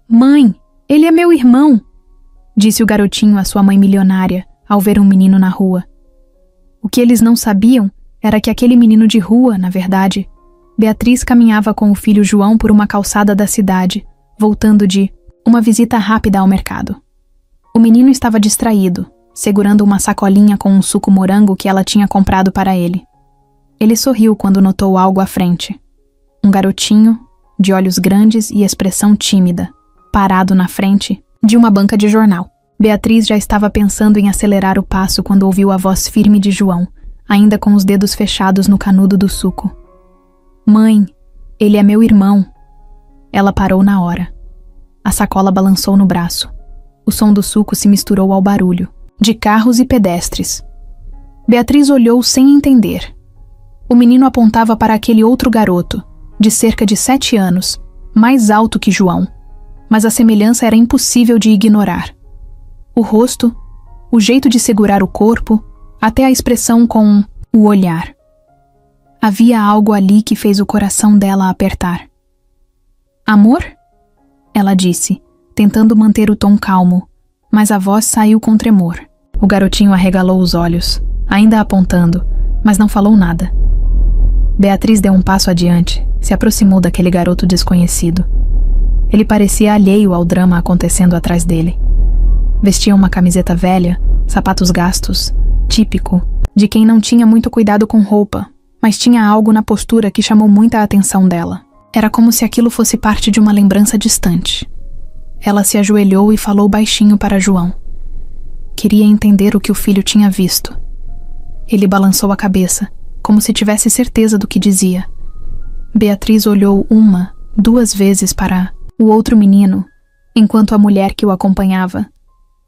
Mãe, ele é meu irmão, disse o garotinho à sua mãe milionária ao ver um menino na rua. O que eles não sabiam era que aquele menino de rua, na verdade, Beatriz caminhava com o filho João por uma calçada da cidade, voltando de uma visita rápida ao mercado. O menino estava distraído, segurando uma sacolinha com um suco morango que ela tinha comprado para ele. Ele sorriu quando notou algo à frente. Um garotinho, de olhos grandes e expressão tímida, parado na frente de uma banca de jornal. Beatriz já estava pensando em acelerar o passo quando ouviu a voz firme de João, ainda com os dedos fechados no canudo do suco. Mãe, ele é meu irmão. Ela parou na hora. A sacola balançou no braço. O som do suco se misturou ao barulho, de carros e pedestres. Beatriz olhou sem entender. O menino apontava para aquele outro garoto, de cerca de 7 anos, mais alto que João, mas a semelhança era impossível de ignorar. O rosto, o jeito de segurar o corpo, até a expressão com o olhar. Havia algo ali que fez o coração dela apertar. Amor? Ela disse, tentando manter o tom calmo, mas a voz saiu com tremor. O garotinho arregalou os olhos, ainda apontando, mas não falou nada. Beatriz deu um passo adiante, se aproximou daquele garoto desconhecido. Ele parecia alheio ao drama acontecendo atrás dele. Vestia uma camiseta velha, sapatos gastos, típico de quem não tinha muito cuidado com roupa, mas tinha algo na postura que chamou muita atenção dela. Era como se aquilo fosse parte de uma lembrança distante. Ela se ajoelhou e falou baixinho para João. Queria entender o que o filho tinha visto. Ele balançou a cabeça, como se tivesse certeza do que dizia. Beatriz olhou 1, 2 vezes para o outro menino, enquanto a mulher que o acompanhava,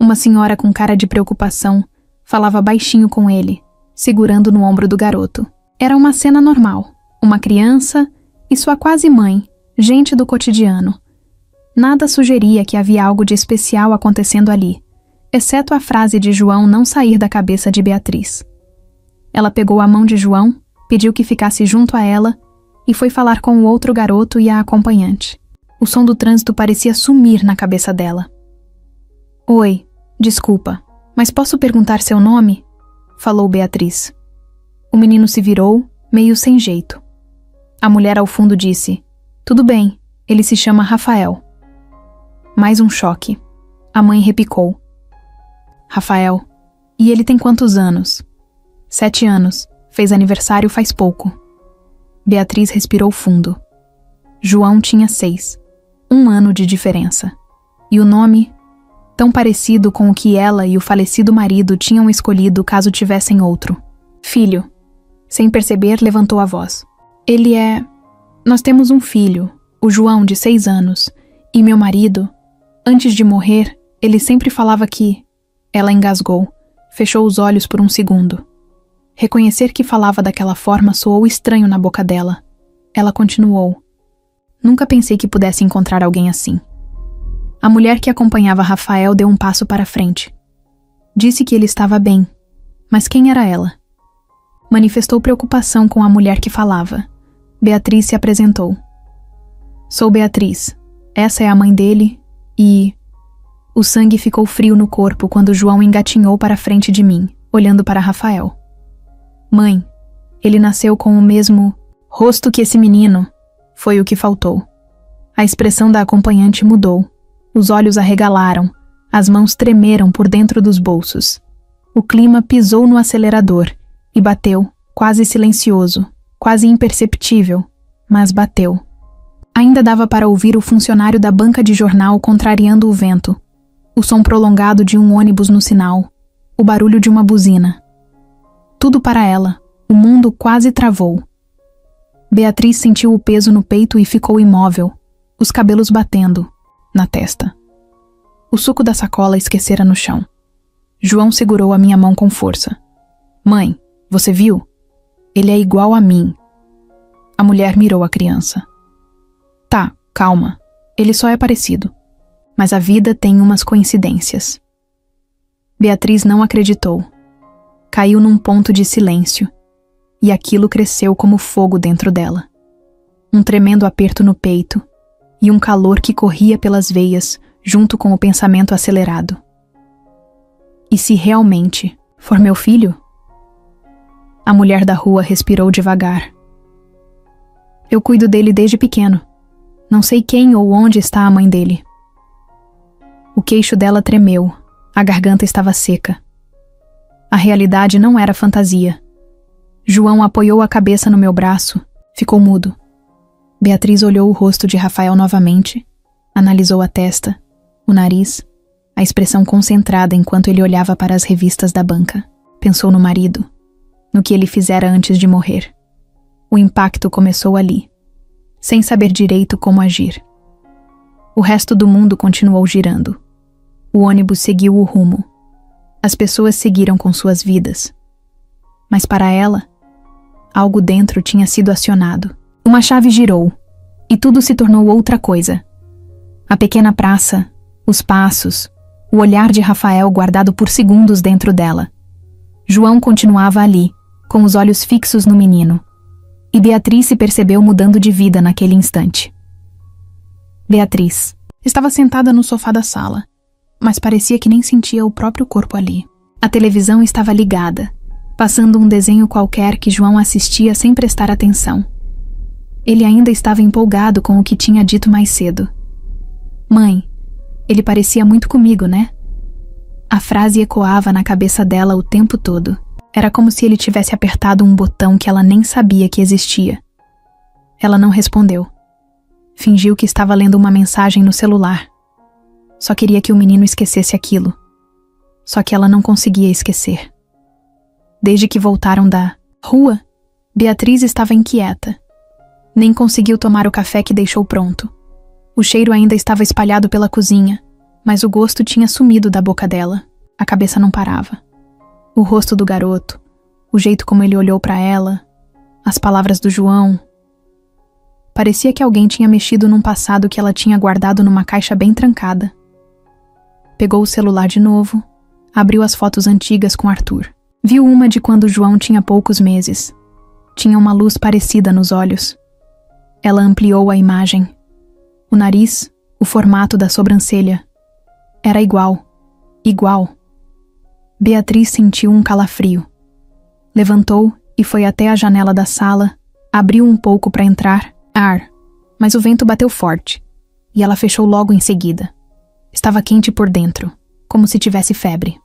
uma senhora com cara de preocupação, falava baixinho com ele, segurando no ombro do garoto. Era uma cena normal, uma criança e sua quase mãe, gente do cotidiano. Nada sugeria que havia algo de especial acontecendo ali, exceto a frase de João não sair da cabeça de Beatriz. Ela pegou a mão de João, pediu que ficasse junto a ela e foi falar com o outro garoto e a acompanhante. O som do trânsito parecia sumir na cabeça dela. Oi, desculpa, mas posso perguntar seu nome? Falou Beatriz. O menino se virou, meio sem jeito. A mulher ao fundo disse, tudo bem, ele se chama Rafael. Mais um choque. A mãe repicou. Rafael, e ele tem quantos anos? 7 anos, fez aniversário faz pouco. Beatriz respirou fundo. João tinha 6, 1 ano de diferença. E o nome, tão parecido com o que ela e o falecido marido tinham escolhido caso tivessem outro. Filho. Sem perceber, levantou a voz. Ele é... Nós temos um filho, o João, de 6 anos, e meu marido, antes de morrer, ele sempre falava que... Ela engasgou, fechou os olhos por um segundo. Reconhecer que falava daquela forma soou estranho na boca dela. Ela continuou. Nunca pensei que pudesse encontrar alguém assim. A mulher que acompanhava Rafael deu um passo para frente. Disse que ele estava bem. Mas quem era ela? Manifestou preocupação com a mulher que falava. Beatriz se apresentou. Sou Beatriz. Essa é a mãe dele e... O sangue ficou frio no corpo quando João engatinhou para frente de mim, olhando para Rafael. Mãe, ele nasceu com o mesmo rosto que esse menino. Foi o que faltou. A expressão da acompanhante mudou. Os olhos arregalaram. As mãos tremeram por dentro dos bolsos. O clima pisou no acelerador e bateu, quase silencioso, quase imperceptível, mas bateu. Ainda dava para ouvir o funcionário da banca de jornal contrariando o vento, o som prolongado de um ônibus no sinal, o barulho de uma buzina. Tudo para ela, o mundo quase travou. Beatriz sentiu o peso no peito e ficou imóvel, os cabelos batendo, na testa. O suco da sacola esquecera no chão. João segurou a minha mão com força. Mãe, você viu? Ele é igual a mim. A mulher mirou a criança. Tá, calma. Ele só é parecido. Mas a vida tem umas coincidências. Beatriz não acreditou. Caiu num ponto de silêncio. E aquilo cresceu como fogo dentro dela. Um tremendo aperto no peito. e um calor que corria pelas veias, junto com o pensamento acelerado. E se realmente for meu filho? A mulher da rua respirou devagar. Eu cuido dele desde pequeno. Não sei quem ou onde está a mãe dele. O queixo dela tremeu, a garganta estava seca. A realidade não era fantasia. João apoiou a cabeça no meu braço, ficou mudo. Beatriz olhou o rosto de Rafael novamente, analisou a testa, o nariz, a expressão concentrada enquanto ele olhava para as revistas da banca. Pensou no marido, no que ele fizera antes de morrer. O impacto começou ali, sem saber direito como agir. O resto do mundo continuou girando. O ônibus seguiu o rumo. As pessoas seguiram com suas vidas. Mas para ela, algo dentro tinha sido acionado. Uma chave girou, e tudo se tornou outra coisa. A pequena praça, os passos, o olhar de Rafael guardado por segundos dentro dela. João continuava ali, com os olhos fixos no menino. E Beatriz se percebeu mudando de vida naquele instante. Beatriz estava sentada no sofá da sala, mas parecia que nem sentia o próprio corpo ali. A televisão estava ligada, passando um desenho qualquer que João assistia sem prestar atenção. Ele ainda estava empolgado com o que tinha dito mais cedo. Mãe, ele parecia muito comigo, né? A frase ecoava na cabeça dela o tempo todo. Era como se ele tivesse apertado um botão que ela nem sabia que existia. Ela não respondeu. Fingiu que estava lendo uma mensagem no celular. Só queria que o menino esquecesse aquilo. Só que ela não conseguia esquecer. Desde que voltaram da rua, Beatriz estava inquieta. Nem conseguiu tomar o café que deixou pronto. O cheiro ainda estava espalhado pela cozinha, mas o gosto tinha sumido da boca dela. A cabeça não parava. O rosto do garoto, o jeito como ele olhou para ela, as palavras do João. Parecia que alguém tinha mexido num passado que ela tinha guardado numa caixa bem trancada. Pegou o celular de novo, abriu as fotos antigas com Arthur. Viu uma de quando João tinha poucos meses. Tinha uma luz parecida nos olhos. Ela ampliou a imagem. O nariz, o formato da sobrancelha. Era igual. Igual. Beatriz sentiu um calafrio. Levantou e foi até a janela da sala, abriu um pouco para entrar ar, mas o vento bateu forte, e ela fechou logo em seguida. Estava quente por dentro, como se tivesse febre.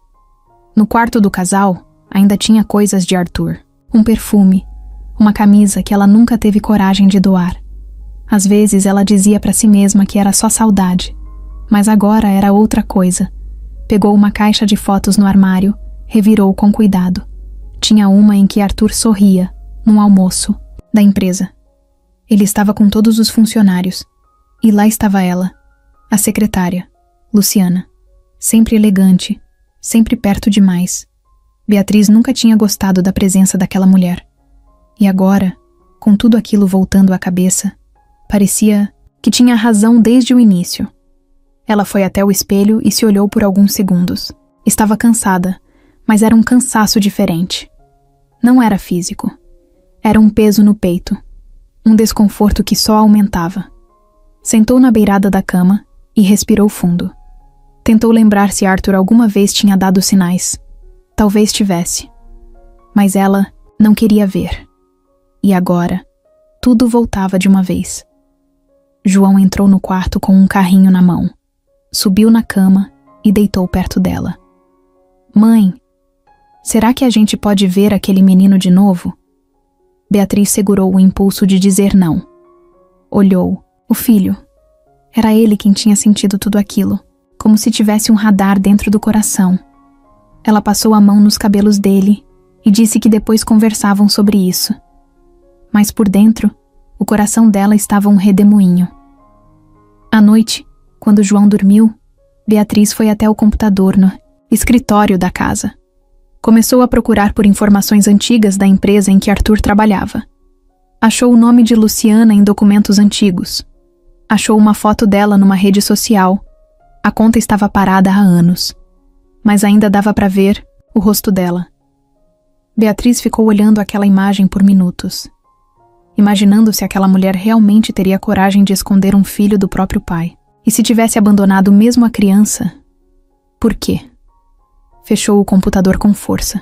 No quarto do casal, ainda tinha coisas de Arthur. Um perfume, uma camisa que ela nunca teve coragem de doar. Às vezes ela dizia para si mesma que era só saudade, mas agora era outra coisa. Pegou uma caixa de fotos no armário, revirou com cuidado. Tinha uma em que Arthur sorria, num almoço, da empresa. Ele estava com todos os funcionários, e lá estava ela, a secretária, Luciana. Sempre elegante, sempre perto demais. Beatriz nunca tinha gostado da presença daquela mulher. E agora, com tudo aquilo voltando à cabeça, parecia que tinha razão desde o início. Ela foi até o espelho e se olhou por alguns segundos. Estava cansada, mas era um cansaço diferente. Não era físico. Era um peso no peito. Um desconforto que só aumentava. Sentou na beirada da cama e respirou fundo. Tentou lembrar se Arthur alguma vez tinha dado sinais. Talvez tivesse. Mas ela não queria ver. E agora, tudo voltava de uma vez. João entrou no quarto com um carrinho na mão. Subiu na cama e deitou perto dela. Mãe, será que a gente pode ver aquele menino de novo? Beatriz segurou o impulso de dizer não. Olhou. O filho. Era ele quem tinha sentido tudo aquilo, como se tivesse um radar dentro do coração. Ela passou a mão nos cabelos dele e disse que depois conversavam sobre isso. Mas por dentro, o coração dela estava um redemoinho. À noite, quando João dormiu, Beatriz foi até o computador no escritório da casa. Começou a procurar por informações antigas da empresa em que Arthur trabalhava. Achou o nome de Luciana em documentos antigos. Achou uma foto dela numa rede social. A conta estava parada há anos, mas ainda dava para ver o rosto dela. Beatriz ficou olhando aquela imagem por minutos. imaginando se aquela mulher realmente teria coragem de esconder um filho do próprio pai. E se tivesse abandonado mesmo a criança? Por quê? Fechou o computador com força.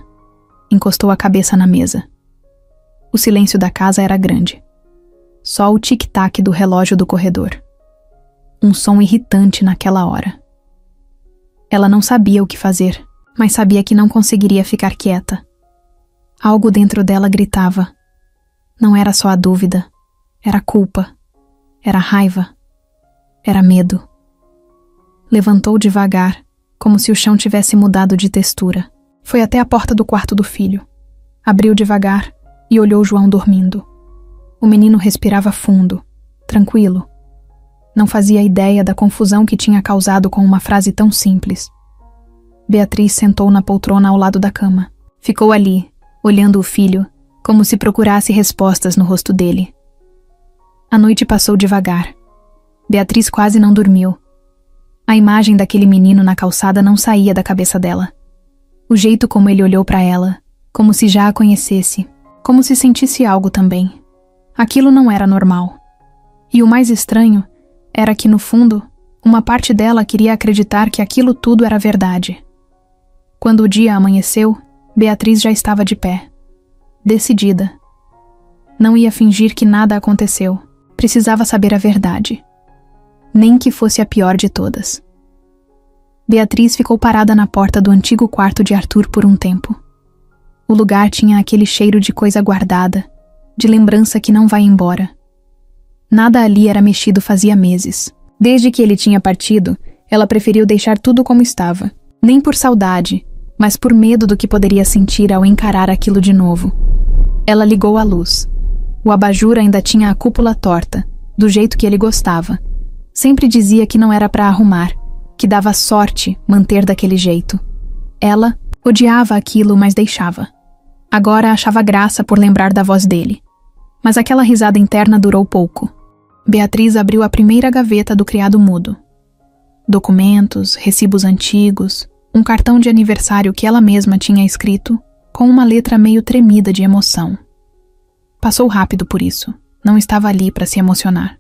Encostou a cabeça na mesa. O silêncio da casa era grande. Só o tic-tac do relógio do corredor. Um som irritante naquela hora. Ela não sabia o que fazer, mas sabia que não conseguiria ficar quieta. Algo dentro dela gritava. Não era só a dúvida, era culpa, era raiva, era medo. Levantou devagar, como se o chão tivesse mudado de textura. Foi até a porta do quarto do filho. Abriu devagar e olhou João dormindo. O menino respirava fundo, tranquilo. Não fazia ideia da confusão que tinha causado com uma frase tão simples. Beatriz sentou na poltrona ao lado da cama. Ficou ali, olhando o filho, como se procurasse respostas no rosto dele. A noite passou devagar. Beatriz quase não dormiu. A imagem daquele menino na calçada não saía da cabeça dela. O jeito como ele olhou para ela, como se já a conhecesse, como se sentisse algo também. Aquilo não era normal. E o mais estranho era que, no fundo, uma parte dela queria acreditar que aquilo tudo era verdade. Quando o dia amanheceu, Beatriz já estava de pé. Decidida. Não ia fingir que nada aconteceu. Precisava saber a verdade. Nem que fosse a pior de todas. Beatriz ficou parada na porta do antigo quarto de Arthur por um tempo. O lugar tinha aquele cheiro de coisa guardada, de lembrança que não vai embora. Nada ali era mexido fazia meses. Desde que ele tinha partido, ela preferiu deixar tudo como estava. Nem por saudade, mas por medo do que poderia sentir ao encarar aquilo de novo. Ela ligou a luz. O abajur ainda tinha a cúpula torta, do jeito que ele gostava. Sempre dizia que não era para arrumar, que dava sorte manter daquele jeito. Ela odiava aquilo, mas deixava. Agora achava graça por lembrar da voz dele. Mas aquela risada interna durou pouco. Beatriz abriu a primeira gaveta do criado mudo. Documentos, recibos antigos, um cartão de aniversário que ela mesma tinha escrito, com uma letra meio tremida de emoção. Passou rápido por isso. Não estava ali para se emocionar.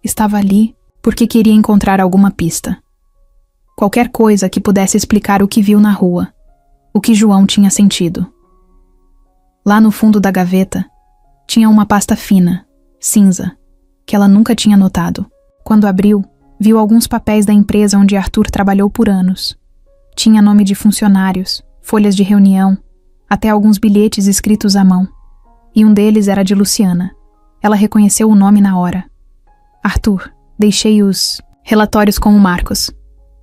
Estava ali porque queria encontrar alguma pista. Qualquer coisa que pudesse explicar o que viu na rua, o que João tinha sentido. Lá no fundo da gaveta, tinha uma pasta fina, cinza, que ela nunca tinha notado. Quando abriu, viu alguns papéis da empresa onde Arthur trabalhou por anos. Tinha nome de funcionários, folhas de reunião, até alguns bilhetes escritos à mão. E um deles era de Luciana. Ela reconheceu o nome na hora. Arthur, deixei os relatórios com o Marcos.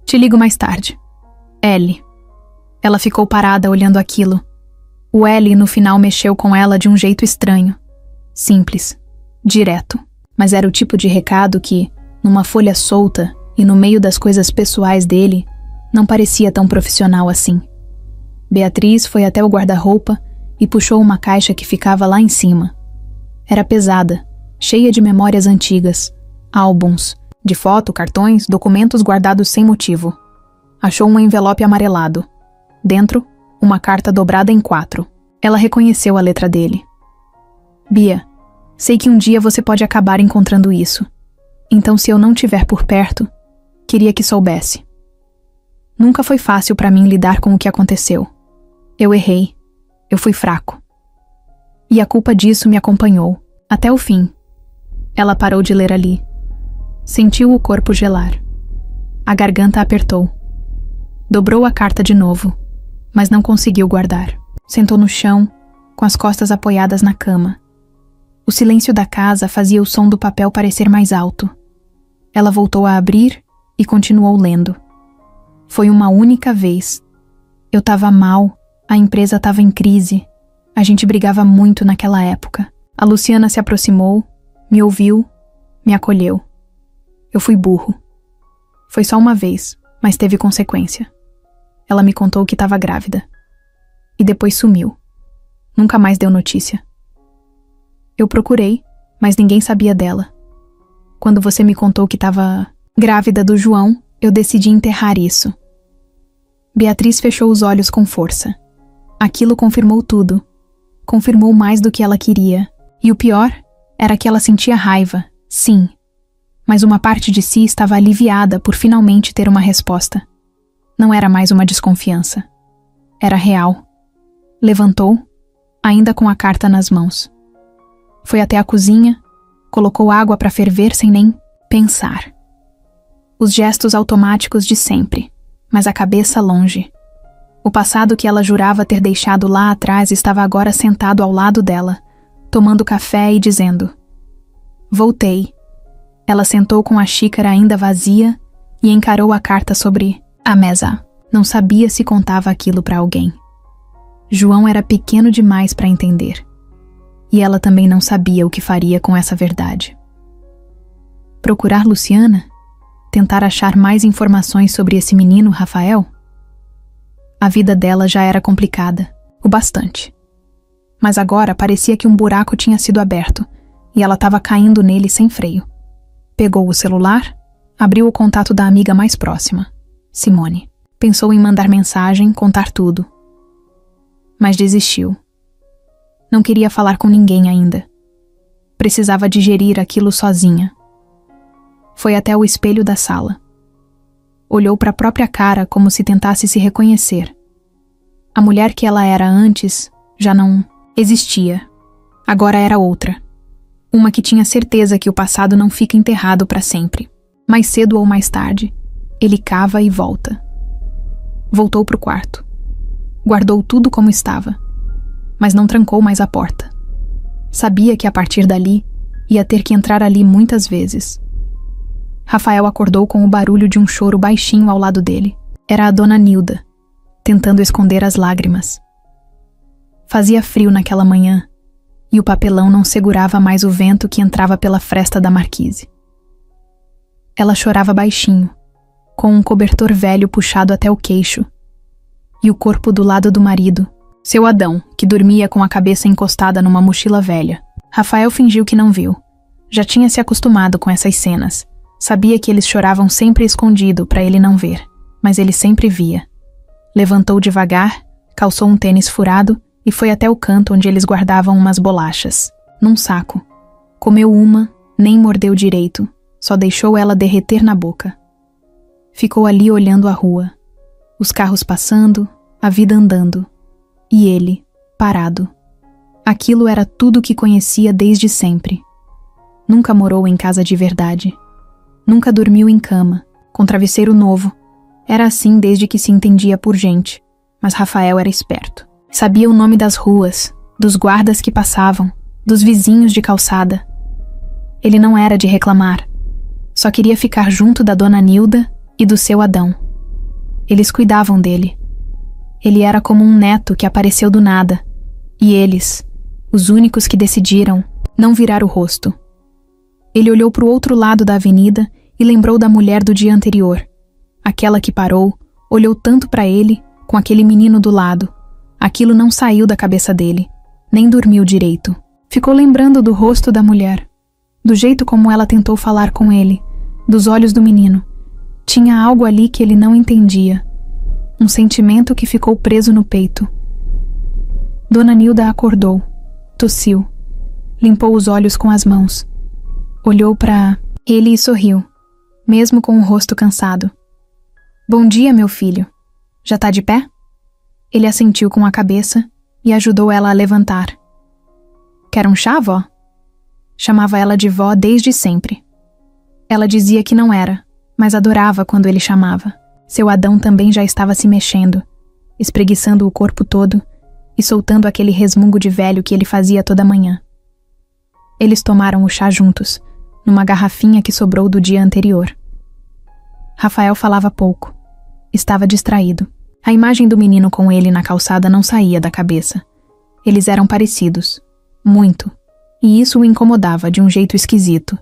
Te ligo mais tarde. L. Ela ficou parada olhando aquilo. O L no final mexeu com ela de um jeito estranho. Simples. Direto. Mas era o tipo de recado que, numa folha solta e no meio das coisas pessoais dele, não parecia tão profissional assim. Beatriz foi até o guarda-roupa e puxou uma caixa que ficava lá em cima. Era pesada, cheia de memórias antigas, álbuns, de foto, cartões, documentos guardados sem motivo. Achou um envelope amarelado. Dentro, uma carta dobrada em 4. Ela reconheceu a letra dele. Bia, sei que um dia você pode acabar encontrando isso. Então, se eu não estiver por perto, queria que soubesse. Nunca foi fácil para mim lidar com o que aconteceu. Eu errei. Eu fui fraco. E a culpa disso me acompanhou, até o fim. Ela parou de ler ali. Sentiu o corpo gelar. A garganta apertou. Dobrou a carta de novo, mas não conseguiu guardar. Sentou no chão, com as costas apoiadas na cama. O silêncio da casa fazia o som do papel parecer mais alto. Ela voltou a abrir e continuou lendo. Foi uma única vez. Eu estava mal, a empresa estava em crise. A gente brigava muito naquela época. A Luciana se aproximou, me ouviu, me acolheu. Eu fui burro. Foi só uma vez, mas teve consequência. Ela me contou que estava grávida. E depois sumiu. Nunca mais deu notícia. Eu procurei, mas ninguém sabia dela. Quando você me contou que estava grávida do João, eu decidi enterrar isso. Beatriz fechou os olhos com força. Aquilo confirmou tudo. Confirmou mais do que ela queria. E o pior era que ela sentia raiva, sim, mas uma parte de si estava aliviada por finalmente ter uma resposta. Não era mais uma desconfiança. Era real. Levantou, ainda com a carta nas mãos. Foi até a cozinha, colocou água para ferver sem nem pensar. Os gestos automáticos de sempre, mas a cabeça longe. O passado que ela jurava ter deixado lá atrás estava agora sentado ao lado dela, tomando café e dizendo: "Voltei." Ela sentou com a xícara ainda vazia e encarou a carta sobre a mesa. Não sabia se contava aquilo para alguém. João era pequeno demais para entender. E ela também não sabia o que faria com essa verdade. Procurar Luciana? Tentar achar mais informações sobre esse menino, Rafael? A vida dela já era complicada, o bastante. Mas agora parecia que um buraco tinha sido aberto e ela estava caindo nele sem freio. Pegou o celular, abriu o contato da amiga mais próxima, Simone. Pensou em mandar mensagem, contar tudo. Mas desistiu. Não queria falar com ninguém ainda. Precisava digerir aquilo sozinha. Foi até o espelho da sala. Olhou para a própria cara como se tentasse se reconhecer. A mulher que ela era antes já não existia. Agora era outra. Uma que tinha certeza que o passado não fica enterrado para sempre. Mais cedo ou mais tarde, ele cava e volta. Voltou para o quarto. Guardou tudo como estava, mas não trancou mais a porta. Sabia que a partir dali ia ter que entrar ali muitas vezes. Rafael acordou com o barulho de um choro baixinho ao lado dele. Era a dona Nilda, tentando esconder as lágrimas. Fazia frio naquela manhã, e o papelão não segurava mais o vento que entrava pela fresta da marquise. Ela chorava baixinho, com um cobertor velho puxado até o queixo, e o corpo do lado do marido, seu Adão, que dormia com a cabeça encostada numa mochila velha. Rafael fingiu que não viu. Já tinha se acostumado com essas cenas. Sabia que eles choravam sempre escondido para ele não ver, mas ele sempre via. Levantou devagar, calçou um tênis furado e foi até o canto onde eles guardavam umas bolachas, num saco. Comeu uma, nem mordeu direito, só deixou ela derreter na boca. Ficou ali olhando a rua. Os carros passando, a vida andando. E ele, parado. Aquilo era tudo o que conhecia desde sempre. Nunca morou em casa de verdade. Nunca dormiu em cama, com travesseiro novo. Era assim desde que se entendia por gente. Mas Rafael era esperto. Sabia o nome das ruas, dos guardas que passavam, dos vizinhos de calçada. Ele não era de reclamar. Só queria ficar junto da dona Nilda e do seu Adão. Eles cuidavam dele. Ele era como um neto que apareceu do nada. E eles, os únicos que decidiram não virar o rosto. Ele olhou para o outro lado da avenida e lembrou da mulher do dia anterior. Aquela que parou, olhou tanto para ele, com aquele menino do lado. Aquilo não saiu da cabeça dele, nem dormiu direito. Ficou lembrando do rosto da mulher, do jeito como ela tentou falar com ele, dos olhos do menino. Tinha algo ali que ele não entendia. Um sentimento que ficou preso no peito. Dona Nilda acordou, tossiu, limpou os olhos com as mãos. Olhou para ele e sorriu, mesmo com o rosto cansado. "Bom dia, meu filho. Já tá de pé?" Ele assentiu com a cabeça e ajudou ela a levantar. "Quer um chá, vó?" Chamava ela de vó desde sempre. Ela dizia que não era, mas adorava quando ele chamava. Seu Adão também já estava se mexendo, espreguiçando o corpo todo e soltando aquele resmungo de velho que ele fazia toda manhã. Eles tomaram o chá juntos, numa garrafinha que sobrou do dia anterior. Rafael falava pouco. Estava distraído. A imagem do menino com ele na calçada não saía da cabeça. Eles eram parecidos. Muito. E isso o incomodava de um jeito esquisito.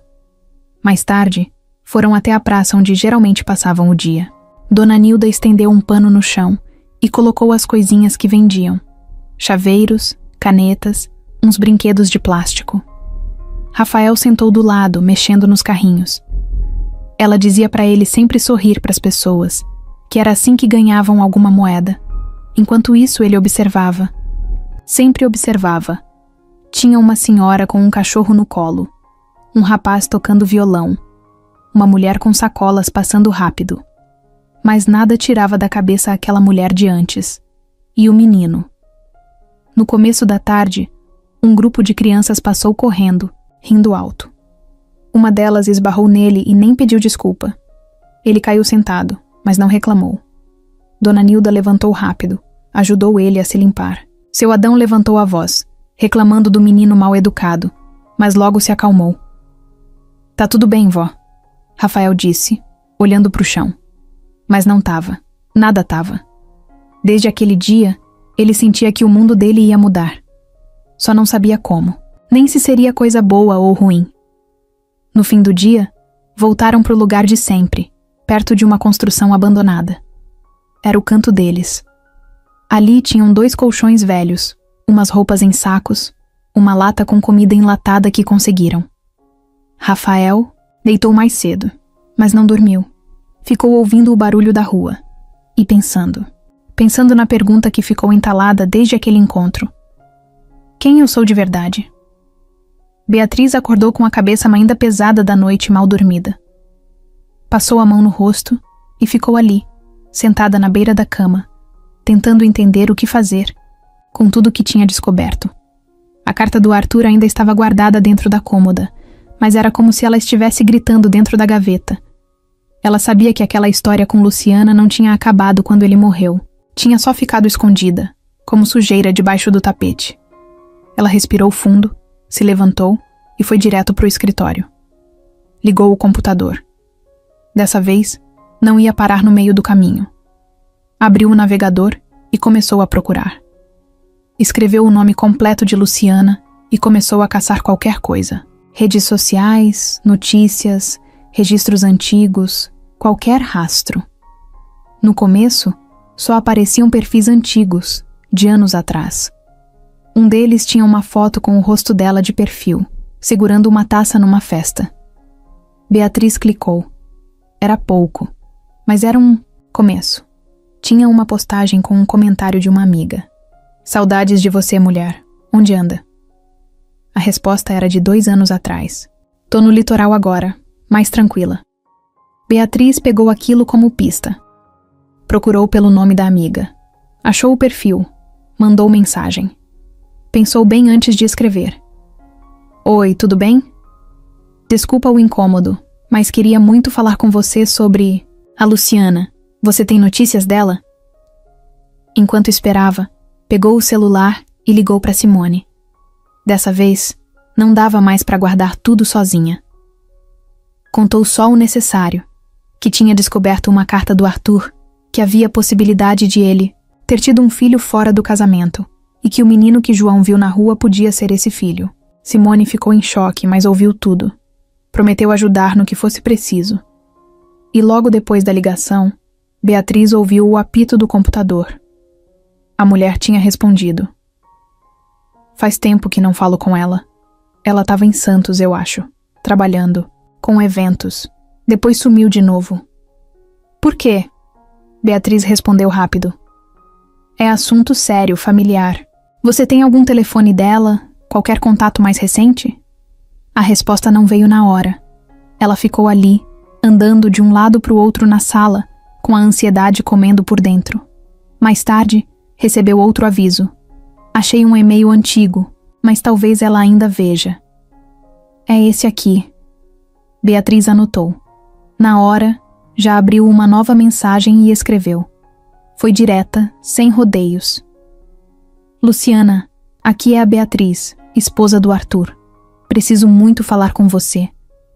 Mais tarde, foram até a praça onde geralmente passavam o dia. Dona Nilda estendeu um pano no chão e colocou as coisinhas que vendiam. Chaveiros, canetas, uns brinquedos de plástico. Rafael sentou do lado, mexendo nos carrinhos. Ela dizia para ele sempre sorrir para as pessoas, que era assim que ganhavam alguma moeda. Enquanto isso, ele observava. Sempre observava. Tinha uma senhora com um cachorro no colo, um rapaz tocando violão, uma mulher com sacolas passando rápido. Mas nada tirava da cabeça aquela mulher de antes. E o menino. No começo da tarde, um grupo de crianças passou correndo, rindo alto. Uma delas esbarrou nele e nem pediu desculpa. Ele caiu sentado, mas não reclamou. Dona Nilda levantou rápido, ajudou ele a se limpar. Seu Adão levantou a voz, reclamando do menino mal educado, mas logo se acalmou. Tá tudo bem, vó, Rafael disse, olhando para o chão. Mas não tava. Nada tava. Desde aquele dia, ele sentia que o mundo dele ia mudar. Só não sabia como, nem se seria coisa boa ou ruim. No fim do dia, voltaram para o lugar de sempre, perto de uma construção abandonada. Era o canto deles. Ali tinham 2 colchões velhos, umas roupas em sacos, uma lata com comida enlatada que conseguiram. Rafael deitou mais cedo, mas não dormiu. Ficou ouvindo o barulho da rua e pensando na pergunta que ficou entalada desde aquele encontro. Quem eu sou de verdade? Beatriz acordou com a cabeça ainda pesada da noite mal dormida. Passou a mão no rosto e ficou ali, sentada na beira da cama, tentando entender o que fazer com tudo que tinha descoberto. A carta do Arthur ainda estava guardada dentro da cômoda, mas era como se ela estivesse gritando dentro da gaveta. Ela sabia que aquela história com Luciana não tinha acabado quando ele morreu. Tinha só ficado escondida, como sujeira debaixo do tapete. Ela respirou fundo, se levantou e foi direto para o escritório. Ligou o computador. Dessa vez, não ia parar no meio do caminho. Abriu o navegador e começou a procurar. Escreveu o nome completo de Luciana e começou a caçar qualquer coisa. Redes sociais, notícias, registros antigos, qualquer rastro. No começo, só apareciam perfis antigos, de anos atrás. Um deles tinha uma foto com o rosto dela de perfil, segurando uma taça numa festa. Beatriz clicou. Era pouco, mas era um começo. Tinha uma postagem com um comentário de uma amiga. Saudades de você, mulher. Onde anda? A resposta era de 2 anos atrás. Tô no litoral agora, mais tranquila. Beatriz pegou aquilo como pista. Procurou pelo nome da amiga. Achou o perfil. Mandou mensagem. Pensou bem antes de escrever. Oi, tudo bem? Desculpa o incômodo, mas queria muito falar com você sobre a Luciana. Você tem notícias dela? Enquanto esperava, pegou o celular e ligou para Simone. Dessa vez, não dava mais para guardar tudo sozinha. Contou só o necessário, que tinha descoberto uma carta do Arthur, que havia possibilidade de ele ter tido um filho fora do casamento, e que o menino que João viu na rua podia ser esse filho. Simone ficou em choque, mas ouviu tudo. Prometeu ajudar no que fosse preciso. E logo depois da ligação, Beatriz ouviu o apito do computador. A mulher tinha respondido. Faz tempo que não falo com ela. Ela estava em Santos, eu acho, trabalhando, com eventos. Depois sumiu de novo. Por quê? Beatriz respondeu rápido. É assunto sério, familiar. Você tem algum telefone dela? Qualquer contato mais recente? A resposta não veio na hora. Ela ficou ali, andando de um lado para o outro na sala, com a ansiedade comendo por dentro. Mais tarde, recebeu outro aviso. Achei um e-mail antigo, mas talvez ela ainda veja. É esse aqui. Beatriz anotou. Na hora, já abriu uma nova mensagem e escreveu. Foi direta, sem rodeios. Luciana, aqui é a Beatriz, esposa do Arthur. Preciso muito falar com você.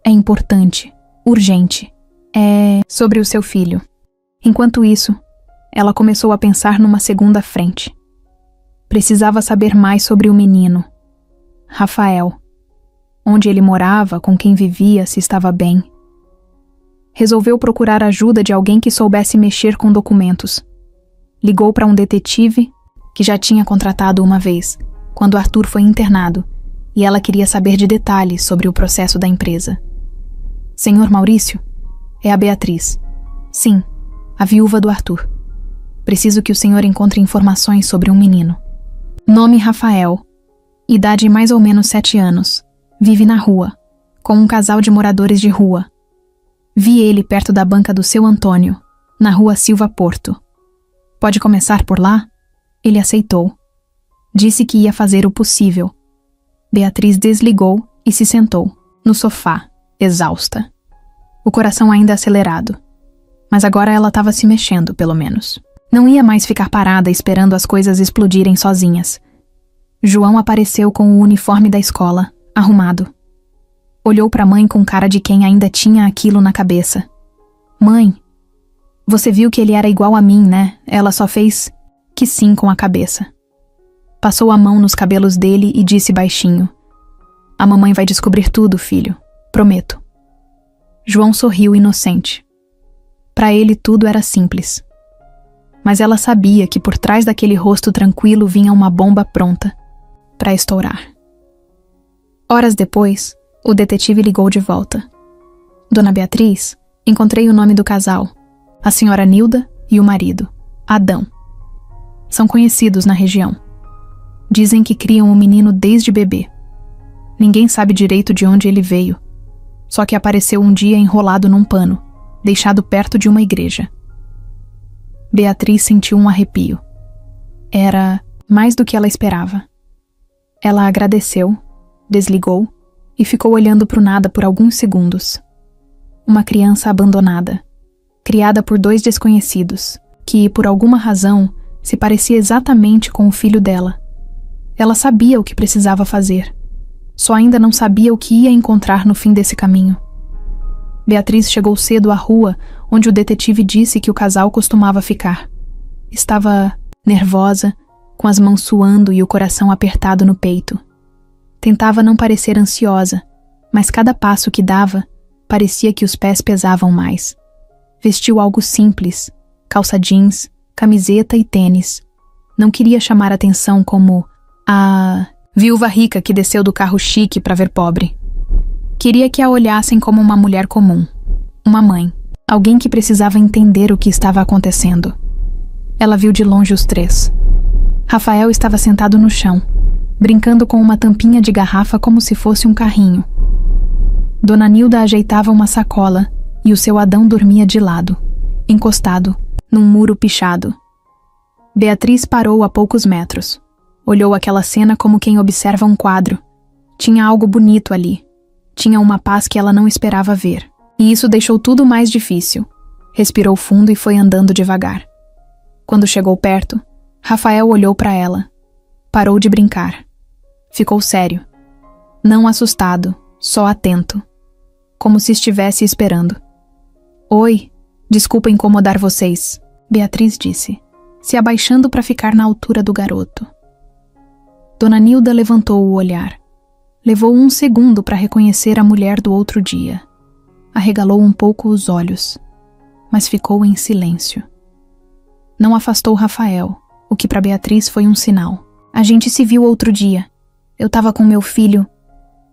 É importante, urgente. É sobre o seu filho. Enquanto isso, ela começou a pensar numa segunda frente. Precisava saber mais sobre o menino. Rafael. Onde ele morava, com quem vivia, se estava bem. Resolveu procurar ajuda de alguém que soubesse mexer com documentos. Ligou para um detetive que já tinha contratado uma vez, quando Arthur foi internado, e ela queria saber de detalhes sobre o processo da empresa. Senhor Maurício? É a Beatriz. Sim, a viúva do Arthur. Preciso que o senhor encontre informações sobre um menino. Nome Rafael. idade mais ou menos 7 anos, vive na rua, com um casal de moradores de rua. Vi ele perto da banca do seu Antônio, na rua Silva Porto. Pode começar por lá? Ele aceitou. Disse que ia fazer o possível. Beatriz desligou e se sentou, no sofá, exausta. O coração ainda acelerado. Mas agora ela estava se mexendo, pelo menos. Não ia mais ficar parada esperando as coisas explodirem sozinhas. João apareceu com o uniforme da escola, arrumado. Olhou para a mãe com cara de quem ainda tinha aquilo na cabeça. Mãe, você viu que ele era igual a mim, né? Ela só fez que sim com a cabeça. Passou a mão nos cabelos dele e disse baixinho: A mamãe vai descobrir tudo, filho. Prometo. João sorriu inocente. Para ele tudo era simples. Mas ela sabia que por trás daquele rosto tranquilo vinha uma bomba pronta para estourar. Horas depois, o detetive ligou de volta. Dona Beatriz, encontrei o nome do casal. A senhora Nilda e o marido, Adão. São conhecidos na região. Dizem que criam o menino desde bebê. Ninguém sabe direito de onde ele veio. Só que apareceu um dia enrolado num pano, deixado perto de uma igreja. Beatriz sentiu um arrepio. Era mais do que ela esperava. Ela agradeceu, desligou e ficou olhando para o nada por alguns segundos. Uma criança abandonada, criada por 2 desconhecidos, que, por alguma razão, se parecia exatamente com o filho dela. Ela sabia o que precisava fazer. Só ainda não sabia o que ia encontrar no fim desse caminho. Beatriz chegou cedo à rua onde o detetive disse que o casal costumava ficar. Estava nervosa, com as mãos suando e o coração apertado no peito. Tentava não parecer ansiosa, mas cada passo que dava, parecia que os pés pesavam mais. Vestiu algo simples, calça jeans, camiseta e tênis. Não queria chamar atenção como a viúva rica que desceu do carro chique para ver pobre. Queria que a olhassem como uma mulher comum, uma mãe, alguém que precisava entender o que estava acontecendo. Ela viu de longe os 3. Rafael estava sentado no chão, brincando com uma tampinha de garrafa como se fosse um carrinho. Dona Nilda ajeitava uma sacola e o seu Adão dormia de lado, encostado, num muro pichado. Beatriz parou a poucos metros. Olhou aquela cena como quem observa um quadro. Tinha algo bonito ali. Tinha uma paz que ela não esperava ver. E isso deixou tudo mais difícil. Respirou fundo e foi andando devagar. Quando chegou perto, Rafael olhou para ela. Parou de brincar. Ficou sério. Não assustado, só atento. Como se estivesse esperando. Oi, desculpa incomodar vocês, Beatriz disse, se abaixando para ficar na altura do garoto. Dona Nilda levantou o olhar. Levou 1 segundo para reconhecer a mulher do outro dia. Arregalou um pouco os olhos, mas ficou em silêncio. Não afastou Rafael, o que para Beatriz foi um sinal. A gente se viu outro dia. Eu estava com meu filho,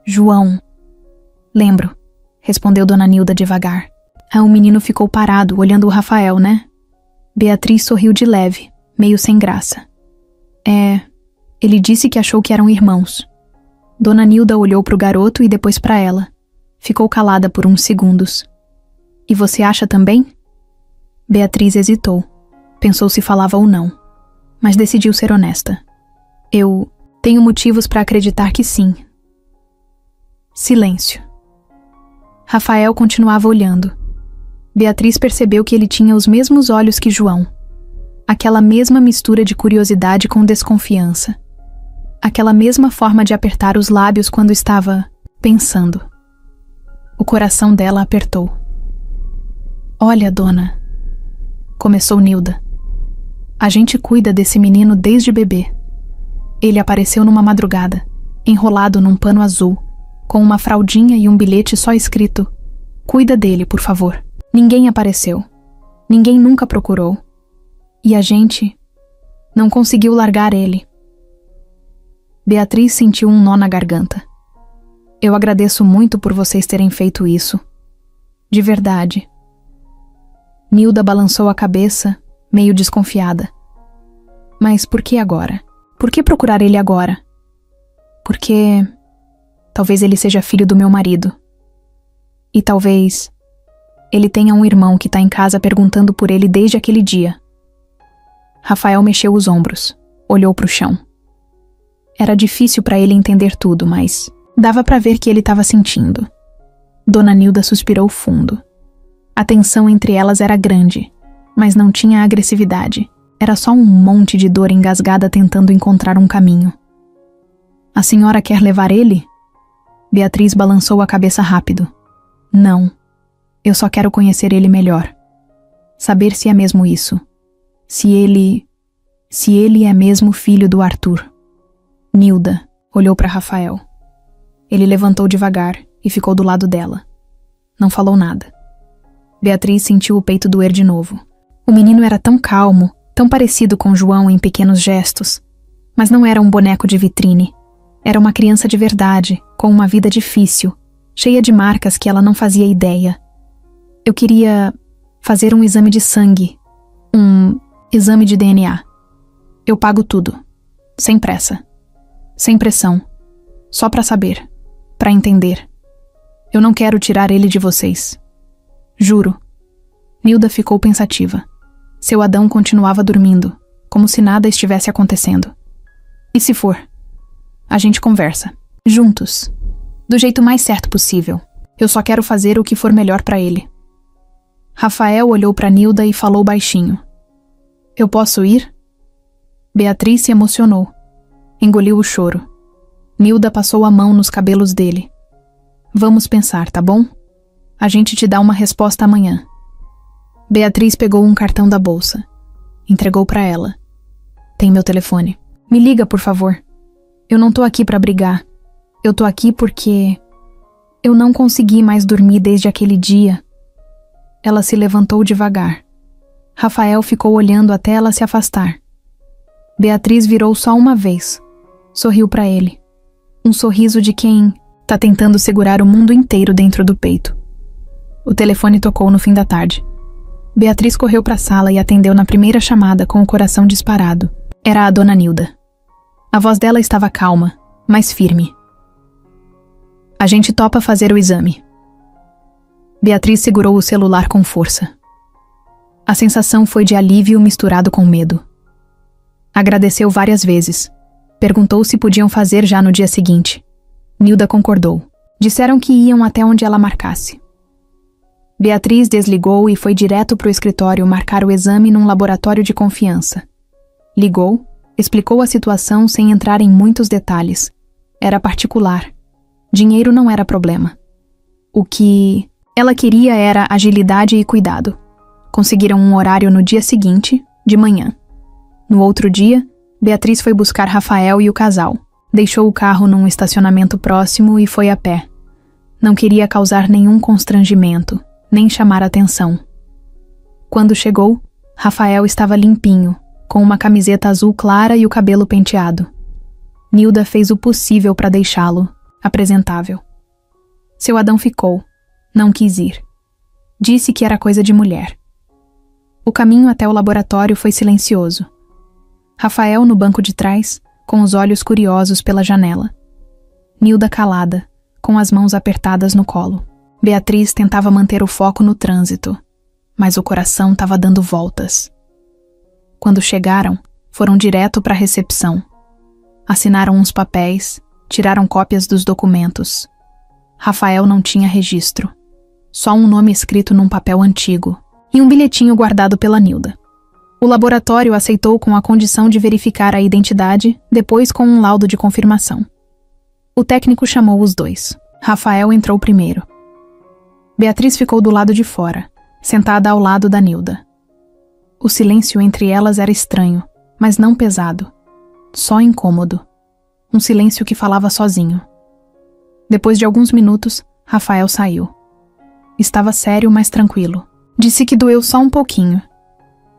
João. Lembro, respondeu Dona Nilda devagar. O menino ficou parado, olhando o Rafael, né? Beatriz sorriu de leve, meio sem graça. Ele disse que achou que eram irmãos. Dona Nilda olhou para o garoto e depois para ela. Ficou calada por uns segundos. E você acha também? Beatriz hesitou. Pensou se falava ou não. Mas decidiu ser honesta. Eu tenho motivos para acreditar que sim. Silêncio. Rafael continuava olhando. Beatriz percebeu que ele tinha os mesmos olhos que João. Aquela mesma mistura de curiosidade com desconfiança. Aquela mesma forma de apertar os lábios quando estava pensando. O coração dela apertou. Olha, dona, começou Nilda. A gente cuida desse menino desde bebê. Ele apareceu numa madrugada, enrolado num pano azul, com uma fraldinha e um bilhete só escrito: Cuida dele, por favor. Ninguém apareceu. Ninguém nunca procurou. E a gente não conseguiu largar ele. Beatriz sentiu um nó na garganta. Eu agradeço muito por vocês terem feito isso. De verdade. Nilda balançou a cabeça, meio desconfiada. Mas por que agora? Por que procurar ele agora? Porque talvez ele seja filho do meu marido. E talvez ele tenha um irmão que tá em casa perguntando por ele desde aquele dia. Rafael mexeu os ombros, olhou pro chão. Era difícil para ele entender tudo, mas dava para ver que ele estava sentindo. Dona Nilda suspirou fundo. A tensão entre elas era grande, mas não tinha agressividade. Era só um monte de dor engasgada tentando encontrar um caminho. A senhora quer levar ele? Beatriz balançou a cabeça rápido. Não. Eu só quero conhecer ele melhor. Saber se é mesmo isso. Se ele é mesmo filho do Arthur. Nilda olhou para Rafael. Ele levantou devagar e ficou do lado dela. Não falou nada. Beatriz sentiu o peito doer de novo. O menino era tão calmo, tão parecido com João em pequenos gestos. Mas não era um boneco de vitrine. Era uma criança de verdade, com uma vida difícil, cheia de marcas que ela não fazia ideia. Eu queria fazer um exame de sangue. Um exame de DNA. Eu pago tudo. Sem pressa. Sem pressão. Só pra saber. Pra entender. Eu não quero tirar ele de vocês. Juro. Nilda ficou pensativa. Seu Adão continuava dormindo, como se nada estivesse acontecendo. E se for? A gente conversa. Juntos. Do jeito mais certo possível. Eu só quero fazer o que for melhor pra ele. Rafael olhou pra Nilda e falou baixinho. Eu posso ir? Beatriz se emocionou. Engoliu o choro. Nilda passou a mão nos cabelos dele. Vamos pensar, tá bom? A gente te dá uma resposta amanhã. Beatriz pegou um cartão da bolsa. Entregou pra ela. Tem meu telefone. Me liga, por favor. Eu não tô aqui pra brigar. Eu tô aqui porque eu não consegui mais dormir desde aquele dia. Ela se levantou devagar. Rafael ficou olhando até ela se afastar. Beatriz virou só uma vez. Sorriu pra ele. Um sorriso de quem tá tentando segurar o mundo inteiro dentro do peito. O telefone tocou no fim da tarde. Beatriz correu pra sala e atendeu na primeira chamada com o coração disparado. Era a Dona Nilda. A voz dela estava calma, mas firme. A gente topa fazer o exame. Beatriz segurou o celular com força. A sensação foi de alívio misturado com medo. Agradeceu várias vezes. Perguntou se podiam fazer já no dia seguinte. Nilda concordou. Disseram que iam até onde ela marcasse. Beatriz desligou e foi direto para o escritório marcar o exame num laboratório de confiança. Ligou, explicou a situação sem entrar em muitos detalhes. Era particular. Dinheiro não era problema. O que ela queria era agilidade e cuidado. Conseguiram um horário no dia seguinte, de manhã. No outro dia, Beatriz foi buscar Rafael e o casal. Deixou o carro num estacionamento próximo e foi a pé. Não queria causar nenhum constrangimento, nem chamar atenção. Quando chegou, Rafael estava limpinho, com uma camiseta azul clara e o cabelo penteado. Nilda fez o possível para deixá-lo apresentável. Seu Adão ficou. Não quis ir. Disse que era coisa de mulher. O caminho até o laboratório foi silencioso. Rafael no banco de trás, com os olhos curiosos pela janela. Nilda calada, com as mãos apertadas no colo. Beatriz tentava manter o foco no trânsito, mas o coração estava dando voltas. Quando chegaram, foram direto para a recepção. Assinaram uns papéis, tiraram cópias dos documentos. Rafael não tinha registro. Só um nome escrito num papel antigo e um bilhetinho guardado pela Nilda. O laboratório aceitou com a condição de verificar a identidade, depois com um laudo de confirmação. O técnico chamou os dois. Rafael entrou primeiro. Beatriz ficou do lado de fora, sentada ao lado da Nilda. O silêncio entre elas era estranho, mas não pesado. Só incômodo. Um silêncio que falava sozinho. Depois de alguns minutos, Rafael saiu. Estava sério, mas tranquilo. Disse que doeu só um pouquinho.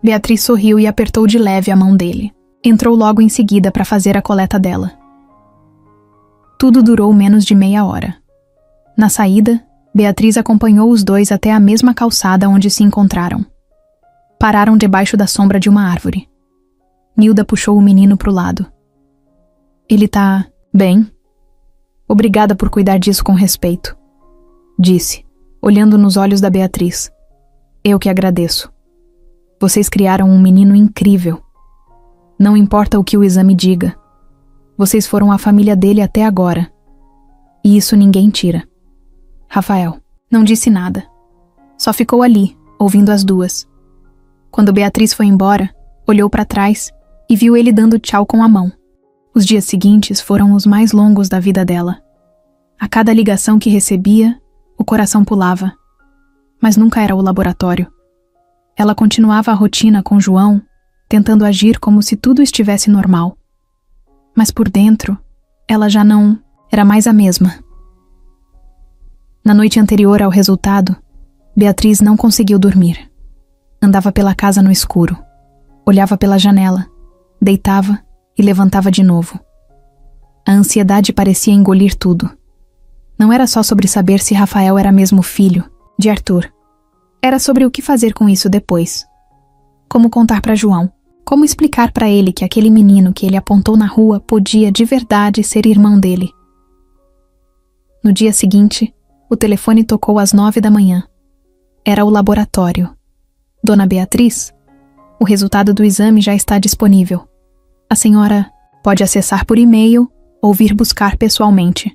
Beatriz sorriu e apertou de leve a mão dele. Entrou logo em seguida para fazer a coleta dela. Tudo durou menos de meia hora. Na saída, Beatriz acompanhou os dois até a mesma calçada onde se encontraram. Pararam debaixo da sombra de uma árvore. Nilda puxou o menino pro lado. Ele tá bem? Obrigada por cuidar disso com respeito, disse, olhando nos olhos da Beatriz. Eu que agradeço. Vocês criaram um menino incrível. Não importa o que o exame diga. Vocês foram a família dele até agora. E isso ninguém tira. Rafael não disse nada. Só ficou ali, ouvindo as duas. Quando Beatriz foi embora, olhou para trás e viu ele dando tchau com a mão. Os dias seguintes foram os mais longos da vida dela. A cada ligação que recebia, o coração pulava. Mas nunca era o laboratório. Ela continuava a rotina com João, tentando agir como se tudo estivesse normal. Mas por dentro, ela já não era mais a mesma. Na noite anterior ao resultado, Beatriz não conseguiu dormir. Andava pela casa no escuro. Olhava pela janela, deitava e levantava de novo. A ansiedade parecia engolir tudo. Não era só sobre saber se Rafael era mesmo filho de Arthur. Era sobre o que fazer com isso depois. Como contar para João. Como explicar para ele que aquele menino que ele apontou na rua podia de verdade ser irmão dele. No dia seguinte, o telefone tocou às 9 da manhã. Era o laboratório. Dona Beatriz, o resultado do exame já está disponível. A senhora pode acessar por e-mail ou vir buscar pessoalmente.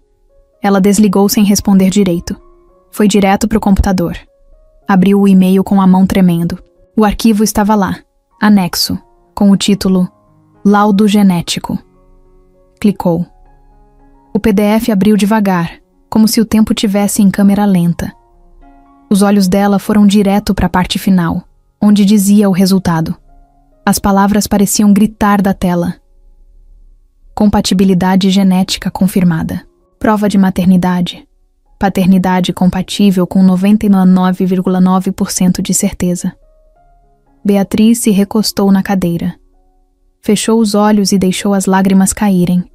Ela desligou sem responder direito. Foi direto para o computador. Abriu o e-mail com a mão tremendo. O arquivo estava lá, anexo, com o título Laudo Genético. Clicou. O PDF abriu devagar, como se o tempo tivesse em câmera lenta. Os olhos dela foram direto para a parte final, onde dizia o resultado. As palavras pareciam gritar da tela. Compatibilidade genética confirmada. Prova de maternidade. Paternidade compatível com 99,9% de certeza. Beatriz se recostou na cadeira. Fechou os olhos e deixou as lágrimas caírem.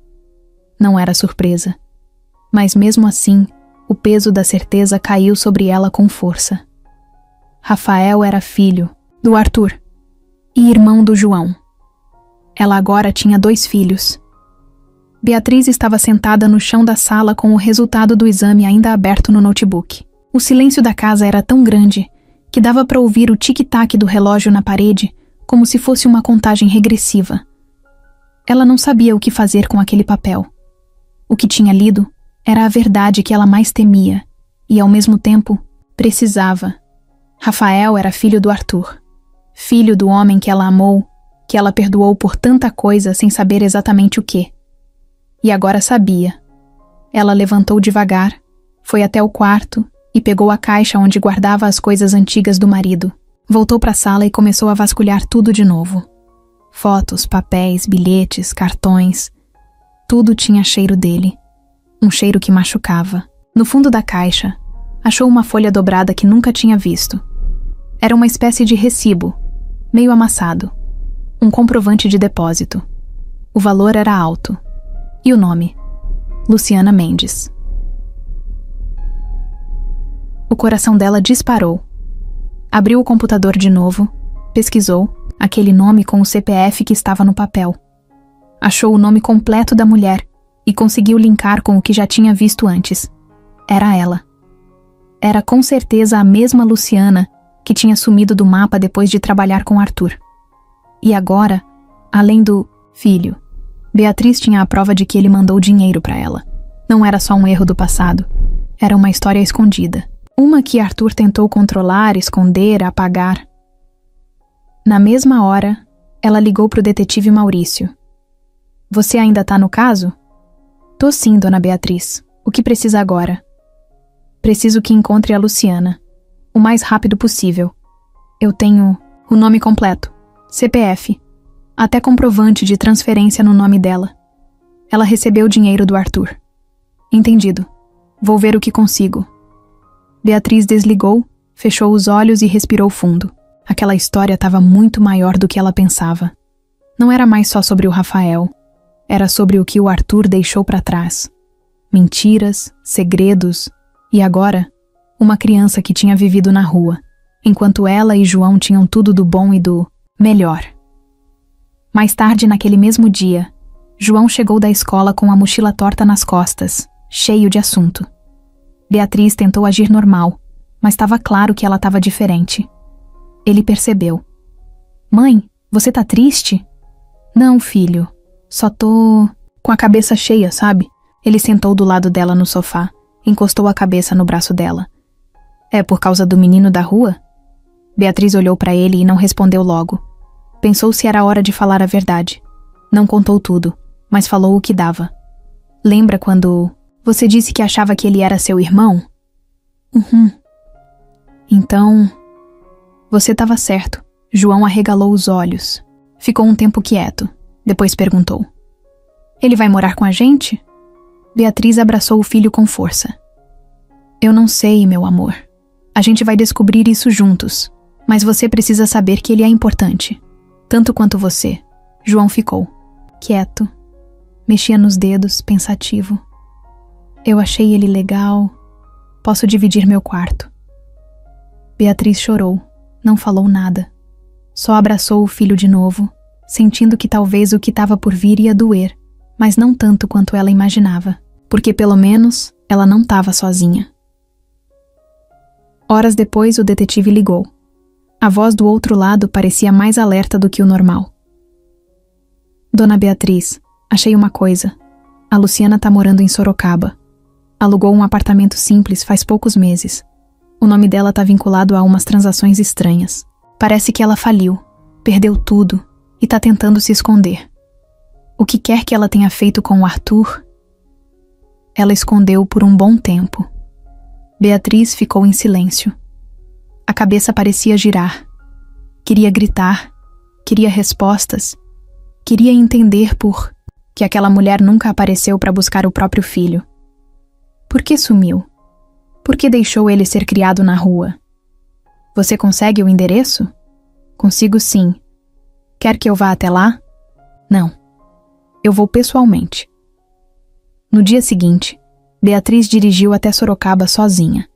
Não era surpresa. Mas mesmo assim, o peso da certeza caiu sobre ela com força. Rafael era filho do Arthur e irmão do João. Ela agora tinha 2 filhos. Beatriz estava sentada no chão da sala com o resultado do exame ainda aberto no notebook. O silêncio da casa era tão grande que dava para ouvir o tic-tac do relógio na parede como se fosse uma contagem regressiva. Ela não sabia o que fazer com aquele papel. O que tinha lido era a verdade que ela mais temia e, ao mesmo tempo, precisava. Rafael era filho do Arthur. Filho do homem que ela amou, que ela perdoou por tanta coisa sem saber exatamente o quê. E agora sabia. Ela levantou devagar, foi até o quarto e pegou a caixa onde guardava as coisas antigas do marido. Voltou para a sala e começou a vasculhar tudo de novo. Fotos, papéis, bilhetes, cartões. Tudo tinha cheiro dele. Um cheiro que machucava. No fundo da caixa, achou uma folha dobrada que nunca tinha visto. Era uma espécie de recibo, meio amassado. Um comprovante de depósito. O valor era alto. E o nome? Luciana Mendes. O coração dela disparou. Abriu o computador de novo, pesquisou aquele nome com o CPF que estava no papel. Achou o nome completo da mulher e conseguiu linkar com o que já tinha visto antes. Era ela. Era com certeza a mesma Luciana que tinha sumido do mapa depois de trabalhar com Arthur. E agora, além do filho, Beatriz tinha a prova de que ele mandou dinheiro para ela. Não era só um erro do passado. Era uma história escondida. Uma que Arthur tentou controlar, esconder, apagar. Na mesma hora, ela ligou para o detetive Maurício. Você ainda tá no caso? Tô sim, dona Beatriz. O que precisa agora? Preciso que encontre a Luciana. O mais rápido possível. Eu tenho o nome completo, CPF. Até comprovante de transferência no nome dela. Ela recebeu o dinheiro do Arthur. Entendido. Vou ver o que consigo. Beatriz desligou, fechou os olhos e respirou fundo. Aquela história estava muito maior do que ela pensava. Não era mais só sobre o Rafael. Era sobre o que o Arthur deixou para trás. Mentiras, segredos e agora, uma criança que tinha vivido na rua, enquanto ela e João tinham tudo do bom e do melhor. Mais tarde naquele mesmo dia, João chegou da escola com a mochila torta nas costas, cheio de assunto. Beatriz tentou agir normal, mas estava claro que ela estava diferente. Ele percebeu. Mãe, você tá triste? Não, filho. Só tô com a cabeça cheia, sabe? Ele sentou do lado dela no sofá, encostou a cabeça no braço dela. É por causa do menino da rua? Beatriz olhou para ele e não respondeu logo. Pensou se era hora de falar a verdade. Não contou tudo, mas falou o que dava. Lembra quando você disse que achava que ele era seu irmão? Então, você estava certo. João arregalou os olhos. Ficou um tempo quieto. Depois perguntou. Ele vai morar com a gente? Beatriz abraçou o filho com força. Eu não sei, meu amor. A gente vai descobrir isso juntos. Mas você precisa saber que ele é importante. Tanto quanto você. João ficou quieto. Mexia nos dedos, pensativo. Eu achei ele legal. Posso dividir meu quarto. Beatriz chorou. Não falou nada. Só abraçou o filho de novo, sentindo que talvez o que estava por vir ia doer, mas não tanto quanto ela imaginava, porque pelo menos ela não estava sozinha. Horas depois, o detetive ligou. A voz do outro lado parecia mais alerta do que o normal. Dona Beatriz, achei uma coisa. A Luciana tá morando em Sorocaba. Alugou um apartamento simples faz poucos meses. O nome dela tá vinculado a umas transações estranhas. Parece que ela faliu, perdeu tudo e tá tentando se esconder. O que quer que ela tenha feito com o Arthur, ela escondeu por um bom tempo. Beatriz ficou em silêncio. A cabeça parecia girar. Queria gritar, queria respostas, queria entender por que aquela mulher nunca apareceu para buscar o próprio filho. Por que sumiu? Por que deixou ele ser criado na rua? Você consegue o endereço? Consigo sim. Quer que eu vá até lá? Não. Eu vou pessoalmente. No dia seguinte, Beatriz dirigiu até Sorocaba sozinha.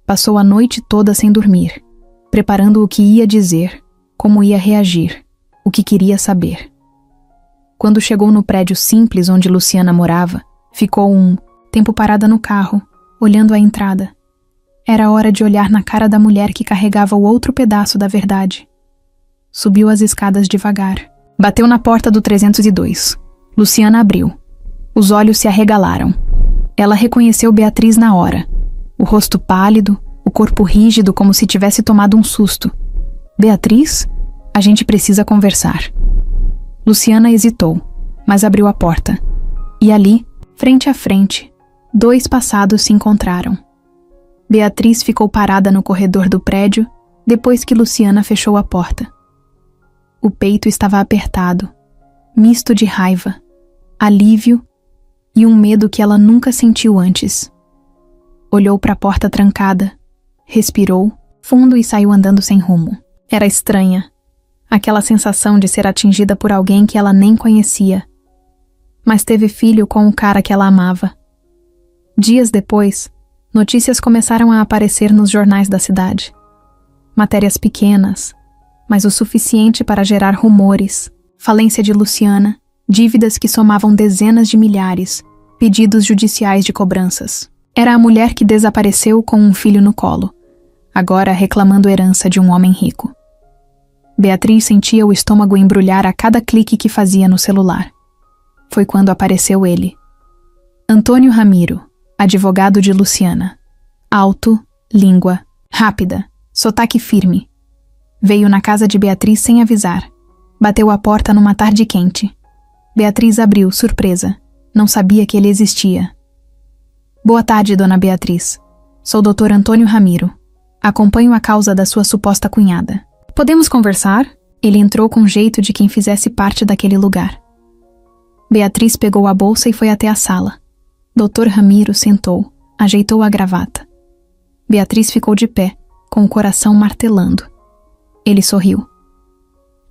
Passou a noite toda sem dormir, preparando o que ia dizer, como ia reagir, o que queria saber. Quando chegou no prédio simples onde Luciana morava, ficou um tempo parada no carro, olhando a entrada. Era hora de olhar na cara da mulher que carregava o outro pedaço da verdade. Subiu as escadas devagar. Bateu na porta do 302. Luciana abriu. Os olhos se arregalaram. Ela reconheceu Beatriz na hora. O rosto pálido, o corpo rígido como se tivesse tomado um susto. Beatriz? A gente precisa conversar. Luciana hesitou, mas abriu a porta. E ali, frente a frente, dois passados se encontraram. Beatriz ficou parada no corredor do prédio depois que Luciana fechou a porta. O peito estava apertado, misto de raiva, alívio e um medo que ela nunca sentiu antes. Olhou para a porta trancada, respirou fundo e saiu andando sem rumo. Era estranha, aquela sensação de ser atingida por alguém que ela nem conhecia, mas teve filho com o cara que ela amava. Dias depois, notícias começaram a aparecer nos jornais da cidade. Matérias pequenas, mas o suficiente para gerar rumores, falência de Luciana, dívidas que somavam dezenas de milhares, pedidos judiciais de cobranças. Era a mulher que desapareceu com um filho no colo, agora reclamando herança de um homem rico. Beatriz sentia o estômago embrulhar a cada clique que fazia no celular. Foi quando apareceu ele. Antônio Ramiro, advogado de Luciana. Alto, língua, rápida, sotaque firme. Veio na casa de Beatriz sem avisar. Bateu a porta numa tarde quente. Beatriz abriu, surpresa. Não sabia que ele existia. Boa tarde, dona Beatriz. Sou o Dr. Antônio Ramiro. Acompanho a causa da sua suposta cunhada. Podemos conversar? Ele entrou com jeito de quem fizesse parte daquele lugar. Beatriz pegou a bolsa e foi até a sala. Dr. Ramiro sentou, ajeitou a gravata. Beatriz ficou de pé, com o coração martelando. Ele sorriu.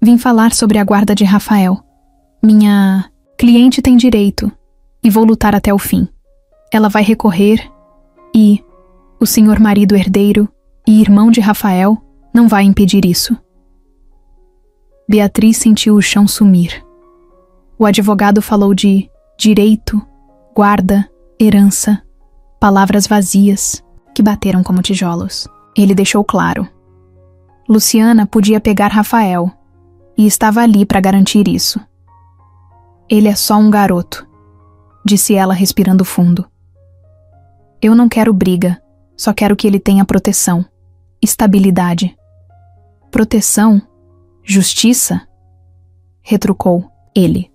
Vim falar sobre a guarda de Rafael. Minha cliente tem direito, e vou lutar até o fim. Ela vai recorrer, e o senhor marido herdeiro e irmão de Rafael não vai impedir isso. Beatriz sentiu o chão sumir. O advogado falou de direito, guarda Herança, palavras vazias que bateram como tijolos. Ele deixou claro. Luciana podia pegar Rafael e estava ali para garantir isso. Ele é só um garoto, disse ela respirando fundo. Eu não quero briga, só quero que ele tenha proteção, estabilidade. Proteção? Justiça? Retrucou ele.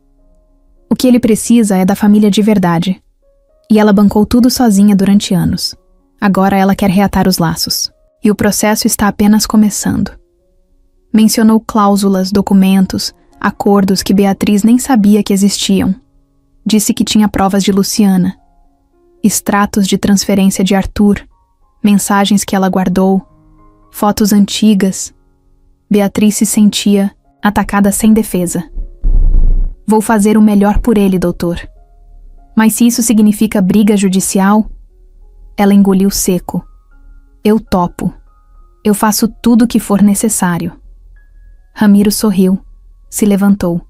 O que ele precisa é da família de verdade. E ela bancou tudo sozinha durante anos. Agora ela quer reatar os laços. E o processo está apenas começando. Mencionou cláusulas, documentos, acordos que Beatriz nem sabia que existiam. Disse que tinha provas de Luciana, extratos de transferência de Arthur, mensagens que ela guardou, fotos antigas. Beatriz se sentia atacada sem defesa. Vou fazer o melhor por ele, doutor. Mas se isso significa briga judicial... Ela engoliu seco. Eu topo. Eu faço tudo o que for necessário. Ramiro sorriu, se levantou.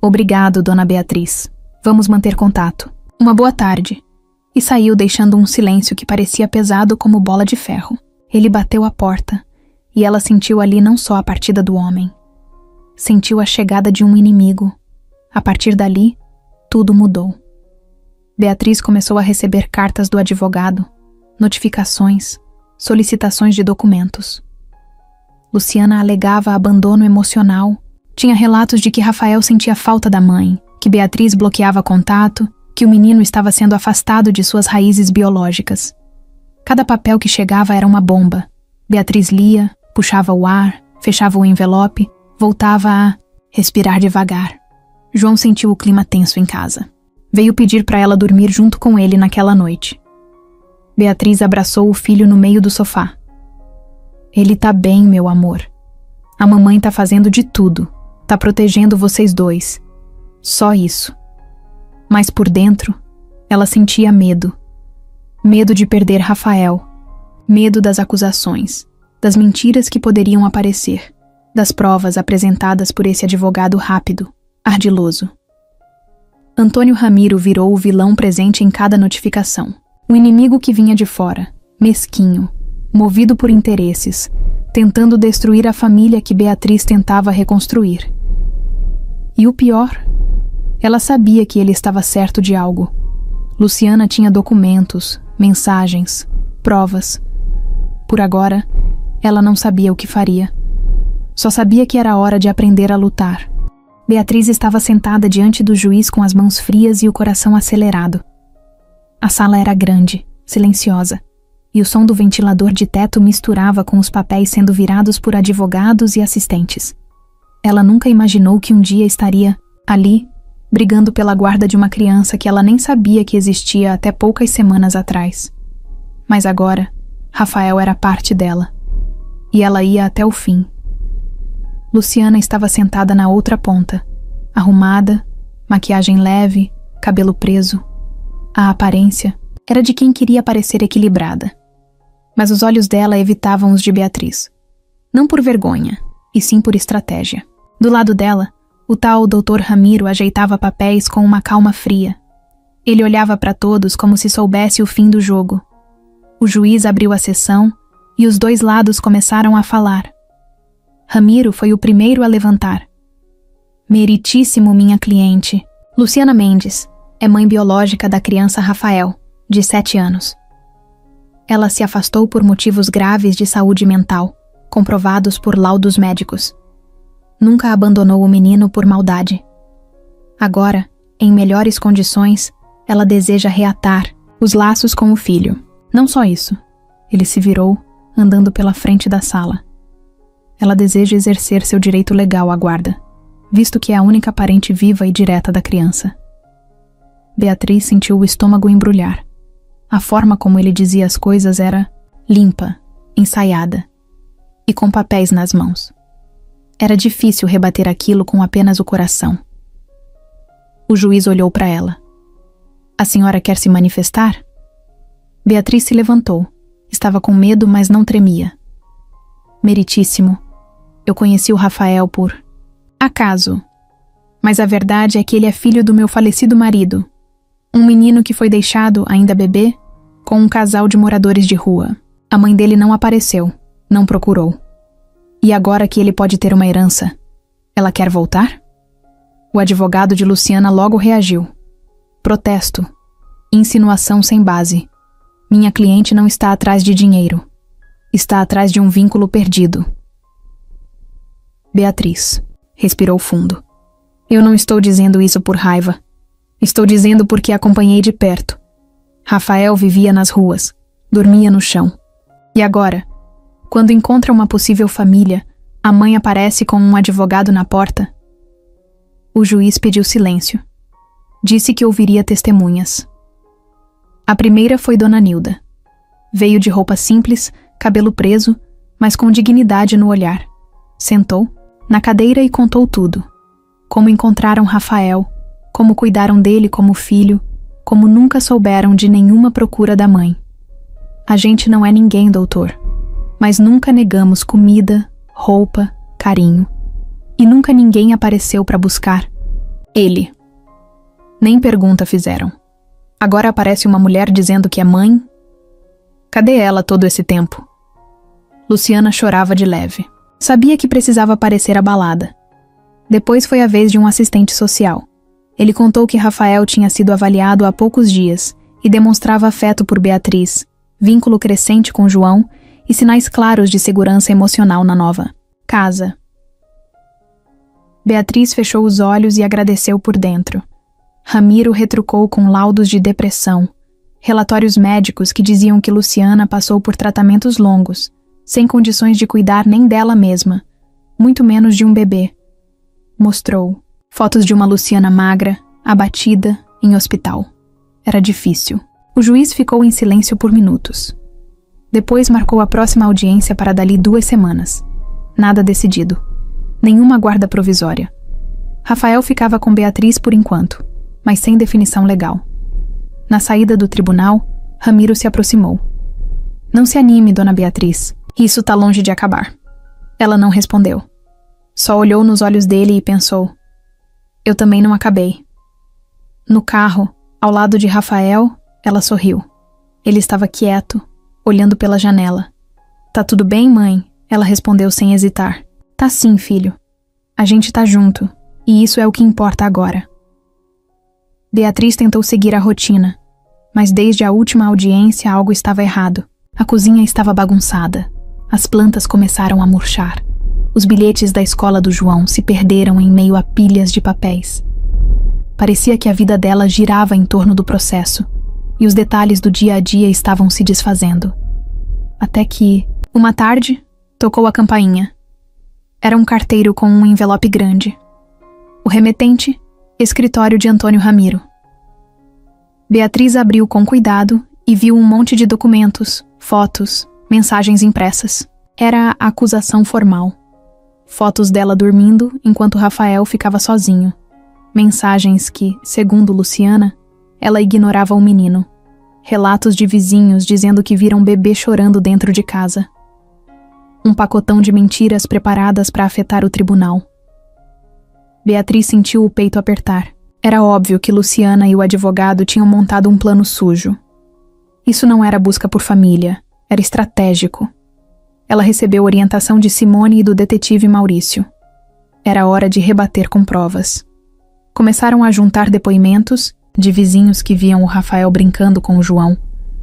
Obrigado, dona Beatriz. Vamos manter contato. Uma boa tarde. E saiu deixando um silêncio que parecia pesado como bola de ferro. Ele bateu a porta, e ela sentiu ali não só a partida do homem. Sentiu a chegada de um inimigo. A partir dali, tudo mudou. Beatriz começou a receber cartas do advogado, notificações, solicitações de documentos. Luciana alegava abandono emocional. Tinha relatos de que Rafael sentia falta da mãe, que Beatriz bloqueava contato, que o menino estava sendo afastado de suas raízes biológicas. Cada papel que chegava era uma bomba. Beatriz lia, puxava o ar, fechava o envelope, voltava a respirar devagar. João sentiu o clima tenso em casa. Veio pedir para ela dormir junto com ele naquela noite. Beatriz abraçou o filho no meio do sofá. Ele tá bem, meu amor. A mamãe tá fazendo de tudo. Tá protegendo vocês dois. Só isso. Mas por dentro, ela sentia medo. Medo de perder Rafael. Medo das acusações. Das mentiras que poderiam aparecer. Das provas apresentadas por esse advogado rápido, ardiloso. Antônio Ramiro virou o vilão presente em cada notificação. O inimigo que vinha de fora, mesquinho, movido por interesses, tentando destruir a família que Beatriz tentava reconstruir. E o pior, ela sabia que ele estava certo de algo. Luciana tinha documentos, mensagens, provas. Por agora, ela não sabia o que faria. Só sabia que era hora de aprender a lutar. Beatriz estava sentada diante do juiz com as mãos frias e o coração acelerado. A sala era grande, silenciosa, e o som do ventilador de teto misturava com os papéis sendo virados por advogados e assistentes. Ela nunca imaginou que um dia estaria ali, brigando pela guarda de uma criança que ela nem sabia que existia até poucas semanas atrás. Mas agora, Rafael era parte dela, e ela ia até o fim. Luciana estava sentada na outra ponta, arrumada, maquiagem leve, cabelo preso. A aparência era de quem queria parecer equilibrada. Mas os olhos dela evitavam os de Beatriz. Não por vergonha, e sim por estratégia. Do lado dela, o tal Dr. Ramiro ajeitava papéis com uma calma fria. Ele olhava para todos como se soubesse o fim do jogo. O juiz abriu a sessão e os dois lados começaram a falar. Ramiro foi o primeiro a levantar. Meritíssimo, minha cliente. Luciana Mendes é mãe biológica da criança Rafael, de 7 anos. Ela se afastou por motivos graves de saúde mental, comprovados por laudos médicos. Nunca abandonou o menino por maldade. Agora, em melhores condições, ela deseja reatar os laços com o filho. Não só isso. Ele se virou, andando pela frente da sala. Ela deseja exercer seu direito legal à guarda, visto que é a única parente viva e direta da criança. Beatriz sentiu o estômago embrulhar. A forma como ele dizia as coisas era limpa, ensaiada, e com papéis nas mãos. Era difícil rebater aquilo com apenas o coração. O juiz olhou para ela. A senhora quer se manifestar? Beatriz se levantou. Estava com medo, mas não tremia. Meritíssimo, eu conheci o Rafael por acaso. Mas a verdade é que ele é filho do meu falecido marido. Um menino que foi deixado, ainda bebê, com um casal de moradores de rua. A mãe dele não apareceu, não procurou. E agora que ele pode ter uma herança, ela quer voltar? O advogado de Luciana logo reagiu. Protesto. Insinuação sem base. Minha cliente não está atrás de dinheiro. Está atrás de um vínculo perdido. Beatriz respirou fundo. Eu não estou dizendo isso por raiva. Estou dizendo porque acompanhei de perto. Rafael vivia nas ruas, dormia no chão. E agora, quando encontra uma possível família, a mãe aparece com um advogado na porta. O juiz pediu silêncio. Disse que ouviria testemunhas. A primeira foi Dona Nilda. Veio de roupa simples, cabelo preso, mas com dignidade no olhar. Sentou na cadeira e contou tudo. Como encontraram Rafael, como cuidaram dele como filho, como nunca souberam de nenhuma procura da mãe. A gente não é ninguém, doutor, mas nunca negamos comida, roupa, carinho. E nunca ninguém apareceu para buscar ele. Nem pergunta fizeram. Agora aparece uma mulher dizendo que é mãe? Cadê ela todo esse tempo? Luciana chorava de leve. Sabia que precisava parecer abalada. Depois foi a vez de um assistente social. Ele contou que Rafael tinha sido avaliado há poucos dias e demonstrava afeto por Beatriz, vínculo crescente com João e sinais claros de segurança emocional na nova casa. Beatriz fechou os olhos e agradeceu por dentro. Ramiro retrucou com laudos de depressão, relatórios médicos que diziam que Luciana passou por tratamentos longos, sem condições de cuidar nem dela mesma, muito menos de um bebê. Mostrou fotos de uma Luciana magra, abatida, em hospital. Era difícil. O juiz ficou em silêncio por minutos. Depois marcou a próxima audiência para dali 2 semanas. Nada decidido. Nenhuma guarda provisória. Rafael ficava com Beatriz por enquanto, mas sem definição legal. Na saída do tribunal, Ramiro se aproximou. Não se anime, dona Beatriz. Isso tá longe de acabar. Ela não respondeu. Só olhou nos olhos dele e pensou. Eu também não acabei. No carro, ao lado de Rafael, ela sorriu. Ele estava quieto, olhando pela janela. Tá tudo bem, mãe? Ela respondeu sem hesitar. Tá sim, filho. A gente tá junto, e isso é o que importa agora. Beatriz tentou seguir a rotina, mas desde a última audiência algo estava errado. A cozinha estava bagunçada. As plantas começaram a murchar. Os bilhetes da escola do João se perderam em meio a pilhas de papéis. Parecia que a vida dela girava em torno do processo, e os detalhes do dia a dia estavam se desfazendo. Até que, uma tarde, tocou a campainha. Era um carteiro com um envelope grande. O remetente, escritório de Antônio Ramiro. Beatriz abriu com cuidado e viu um monte de documentos, fotos, mensagens impressas. Era a acusação formal. Fotos dela dormindo enquanto Rafael ficava sozinho. Mensagens que, segundo Luciana, ela ignorava o menino. Relatos de vizinhos dizendo que viram bebê chorando dentro de casa. Um pacotão de mentiras preparadas para afetar o tribunal. Beatriz sentiu o peito apertar. Era óbvio que Luciana e o advogado tinham montado um plano sujo. Isso não era busca por família, era estratégico. Ela recebeu orientação de Simone e do detetive Maurício. Era hora de rebater com provas. Começaram a juntar depoimentos de vizinhos que viam o Rafael brincando com o João,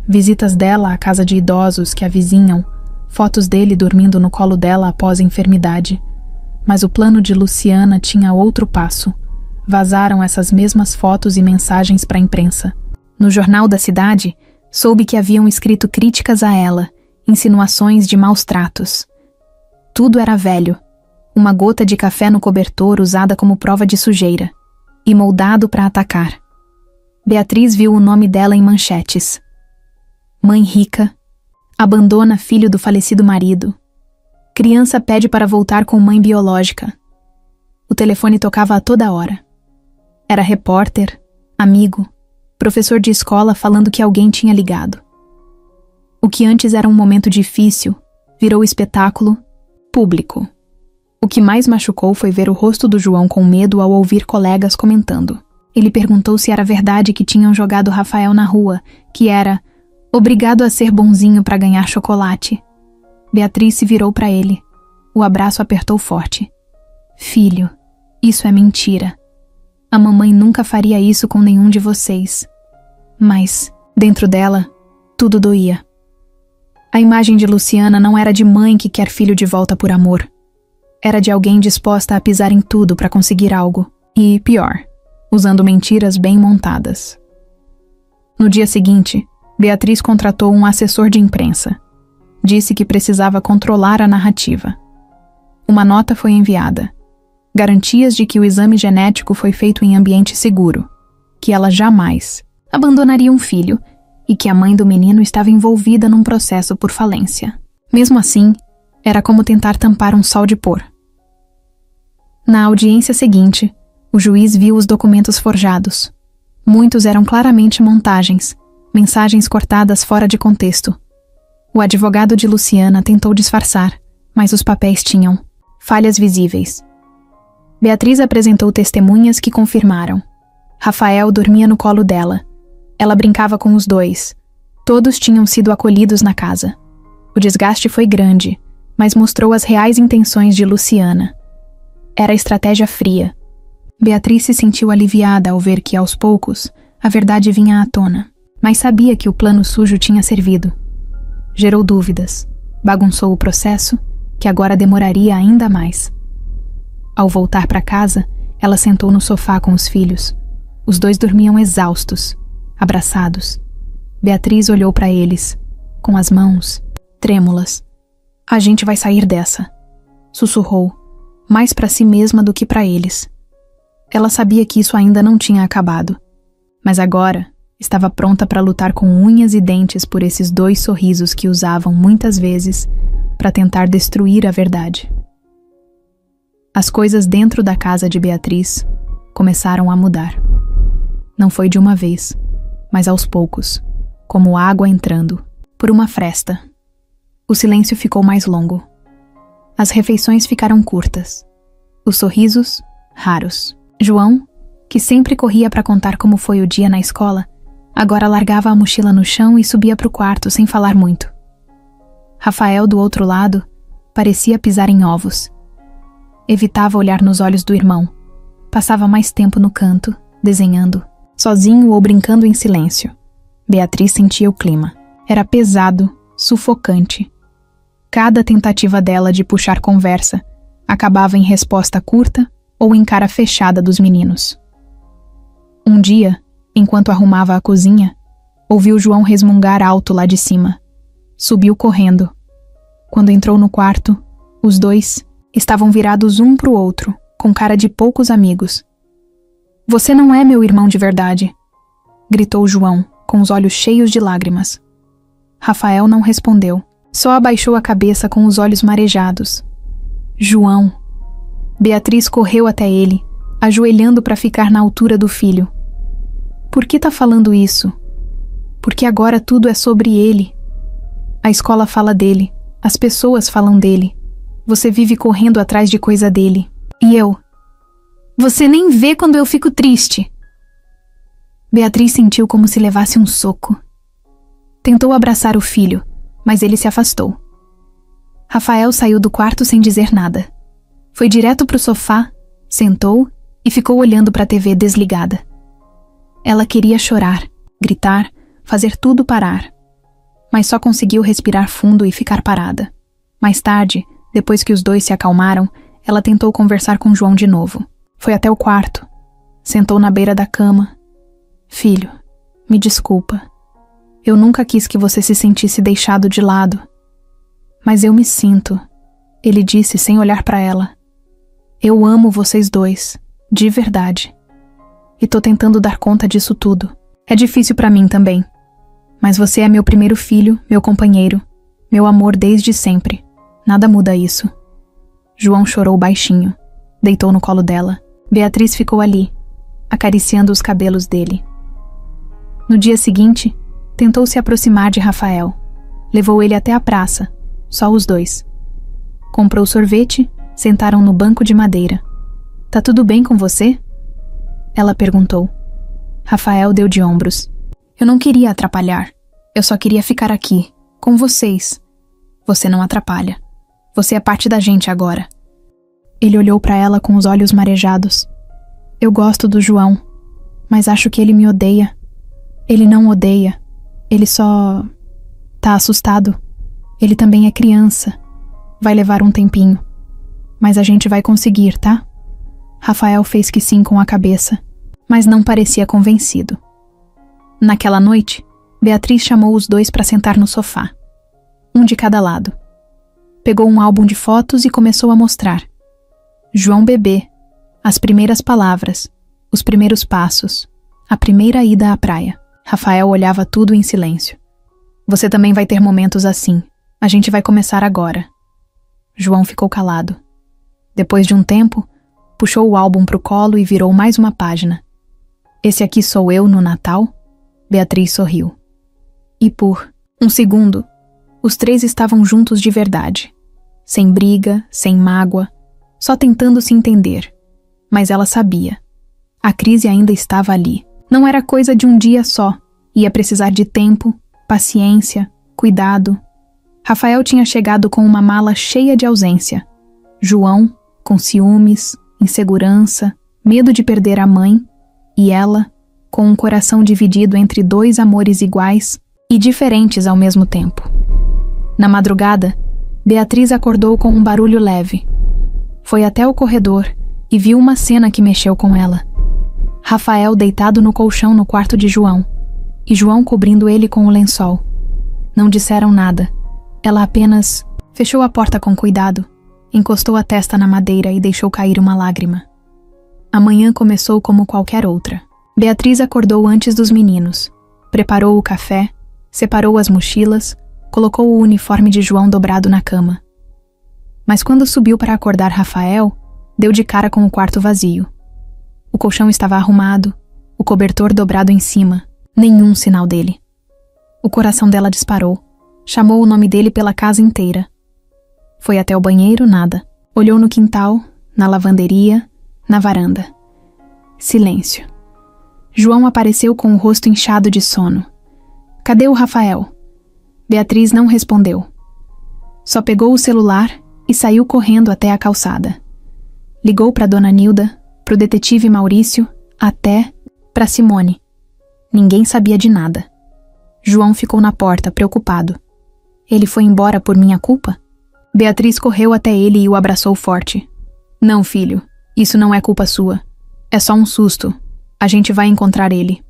visitas dela à casa de idosos que a vizinham, fotos dele dormindo no colo dela após a enfermidade. Mas o plano de Luciana tinha outro passo. Vazaram essas mesmas fotos e mensagens para a imprensa. No jornal da cidade, soube que haviam escrito críticas a ela, insinuações de maus tratos. Tudo era velho. Uma gota de café no cobertor usada como prova de sujeira. E moldado para atacar. Beatriz viu o nome dela em manchetes. Mãe rica. Abandona filho do falecido marido. Criança pede para voltar com mãe biológica. O telefone tocava a toda hora. Era repórter, amigo, professor de escola falando que alguém tinha ligado. O que antes era um momento difícil, virou espetáculo público. O que mais machucou foi ver o rosto do João com medo ao ouvir colegas comentando. Ele perguntou se era verdade que tinham jogado Rafael na rua, que era obrigado a ser bonzinho para ganhar chocolate. Beatriz se virou para ele. O abraço apertou forte. Filho, isso é mentira. A mamãe nunca faria isso com nenhum de vocês. Mas, dentro dela, tudo doía. A imagem de Luciana não era de mãe que quer filho de volta por amor. Era de alguém disposta a pisar em tudo para conseguir algo. E, pior, usando mentiras bem montadas. No dia seguinte, Beatriz contratou um assessor de imprensa. Disse que precisava controlar a narrativa. Uma nota foi enviada. Garantias de que o exame genético foi feito em ambiente seguro, que ela jamais abandonaria um filho e que a mãe do menino estava envolvida num processo por falência. Mesmo assim, era como tentar tampar um sol de pôr. Na audiência seguinte, o juiz viu os documentos forjados. Muitos eram claramente montagens, mensagens cortadas fora de contexto. O advogado de Luciana tentou disfarçar, mas os papéis tinham falhas visíveis. Beatriz apresentou testemunhas que confirmaram. Rafael dormia no colo dela. Ela brincava com os dois. Todos tinham sido acolhidos na casa. O desgaste foi grande, mas mostrou as reais intenções de Luciana. Era estratégia fria. Beatriz se sentiu aliviada ao ver que, aos poucos, a verdade vinha à tona, mas sabia que o plano sujo tinha servido. Gerou dúvidas, bagunçou o processo, que agora demoraria ainda mais. Ao voltar para casa, ela sentou no sofá com os filhos. Os dois dormiam exaustos, abraçados. Beatriz olhou para eles, com as mãos trêmulas. A gente vai sair dessa, sussurrou, mais para si mesma do que para eles. Ela sabia que isso ainda não tinha acabado, mas agora estava pronta para lutar com unhas e dentes por esses dois sorrisos que usavam muitas vezes para tentar destruir a verdade. As coisas dentro da casa de Beatriz começaram a mudar. Não foi de uma vez, mas aos poucos, como água entrando por uma fresta. O silêncio ficou mais longo. As refeições ficaram curtas. Os sorrisos, raros. João, que sempre corria para contar como foi o dia na escola, agora largava a mochila no chão e subia para o quarto sem falar muito. Rafael, do outro lado, parecia pisar em ovos. Evitava olhar nos olhos do irmão. Passava mais tempo no canto, desenhando, sozinho ou brincando em silêncio. Beatriz sentia o clima. Era pesado, sufocante. Cada tentativa dela de puxar conversa acabava em resposta curta ou em cara fechada dos meninos. Um dia, enquanto arrumava a cozinha, ouviu João resmungar alto lá de cima. Subiu correndo. Quando entrou no quarto, os dois estavam virados um pro outro, com cara de poucos amigos. "Você não é meu irmão de verdade", gritou João, com os olhos cheios de lágrimas. Rafael não respondeu, só abaixou a cabeça com os olhos marejados. "João." Beatriz correu até ele, ajoelhando para ficar na altura do filho. "Por que tá falando isso? Porque agora tudo é sobre ele. A escola fala dele, as pessoas falam dele. Você vive correndo atrás de coisa dele. E eu? Você nem vê quando eu fico triste." Beatriz sentiu como se levasse um soco. Tentou abraçar o filho, mas ele se afastou. Rafael saiu do quarto sem dizer nada. Foi direto pro sofá, sentou e ficou olhando para a TV desligada. Ela queria chorar, gritar, fazer tudo parar. Mas só conseguiu respirar fundo e ficar parada. Mais tarde, depois que os dois se acalmaram, ela tentou conversar com João de novo. Foi até o quarto. Sentou na beira da cama. "Filho, me desculpa. Eu nunca quis que você se sentisse deixado de lado. Mas eu me sinto", ele disse sem olhar para ela. "Eu amo vocês dois, de verdade. E tô tentando dar conta disso tudo. É difícil para mim também. Mas você é meu primeiro filho, meu companheiro, meu amor desde sempre. Nada muda isso." João chorou baixinho. Deitou no colo dela. Beatriz ficou ali, acariciando os cabelos dele. No dia seguinte, tentou se aproximar de Rafael. Levou ele até a praça, só os dois. Comprou sorvete, sentaram no banco de madeira. "Tá tudo bem com você?" ela perguntou. Rafael deu de ombros. Eu não queria atrapalhar. Eu só queria ficar aqui, com vocês. Você não atrapalha. Você é parte da gente agora. Ele olhou para ela com os olhos marejados. Eu gosto do João, mas acho que ele me odeia. Ele não odeia. Ele só... tá assustado. Ele também é criança. Vai levar um tempinho. Mas a gente vai conseguir, tá? Rafael fez que sim com a cabeça, mas não parecia convencido. Naquela noite, Beatriz chamou os dois para sentar no sofá. Um de cada lado. Pegou um álbum de fotos e começou a mostrar. João bebê, as primeiras palavras, os primeiros passos, a primeira ida à praia. Rafael olhava tudo em silêncio. Você também vai ter momentos assim. A gente vai começar agora. João ficou calado. Depois de um tempo, puxou o álbum pro colo e virou mais uma página. Esse aqui sou eu no Natal? Beatriz sorriu. E por um segundo, os três estavam juntos de verdade. Sem briga, sem mágoa, só tentando se entender. Mas ela sabia. A crise ainda estava ali. Não era coisa de um dia só. Ia precisar de tempo, paciência, cuidado. Rafael tinha chegado com uma mala cheia de ausência. João, com ciúmes, insegurança, medo de perder a mãe. E ela, com um coração dividido entre dois amores iguais e diferentes ao mesmo tempo. Na madrugada, Beatriz acordou com um barulho leve. Foi até o corredor e viu uma cena que mexeu com ela. Rafael deitado no colchão no quarto de João, e João cobrindo ele com o lençol. Não disseram nada. Ela apenas fechou a porta com cuidado, encostou a testa na madeira e deixou cair uma lágrima. A manhã começou como qualquer outra. Beatriz acordou antes dos meninos, preparou o café, separou as mochilas, colocou o uniforme de João dobrado na cama. Mas quando subiu para acordar Rafael, deu de cara com o quarto vazio. O colchão estava arrumado, o cobertor dobrado em cima, nenhum sinal dele. O coração dela disparou, chamou o nome dele pela casa inteira. Foi até o banheiro, nada. Olhou no quintal, na lavanderia, na varanda. Silêncio. João apareceu com o rosto inchado de sono. Cadê o Rafael? Beatriz não respondeu. Só pegou o celular e saiu correndo até a calçada. Ligou para Dona Nilda, pro detetive Maurício, até para Simone. Ninguém sabia de nada. João ficou na porta, preocupado. Ele foi embora por minha culpa? Beatriz correu até ele e o abraçou forte. Não, filho, isso não é culpa sua. É só um susto. A gente vai encontrar ele.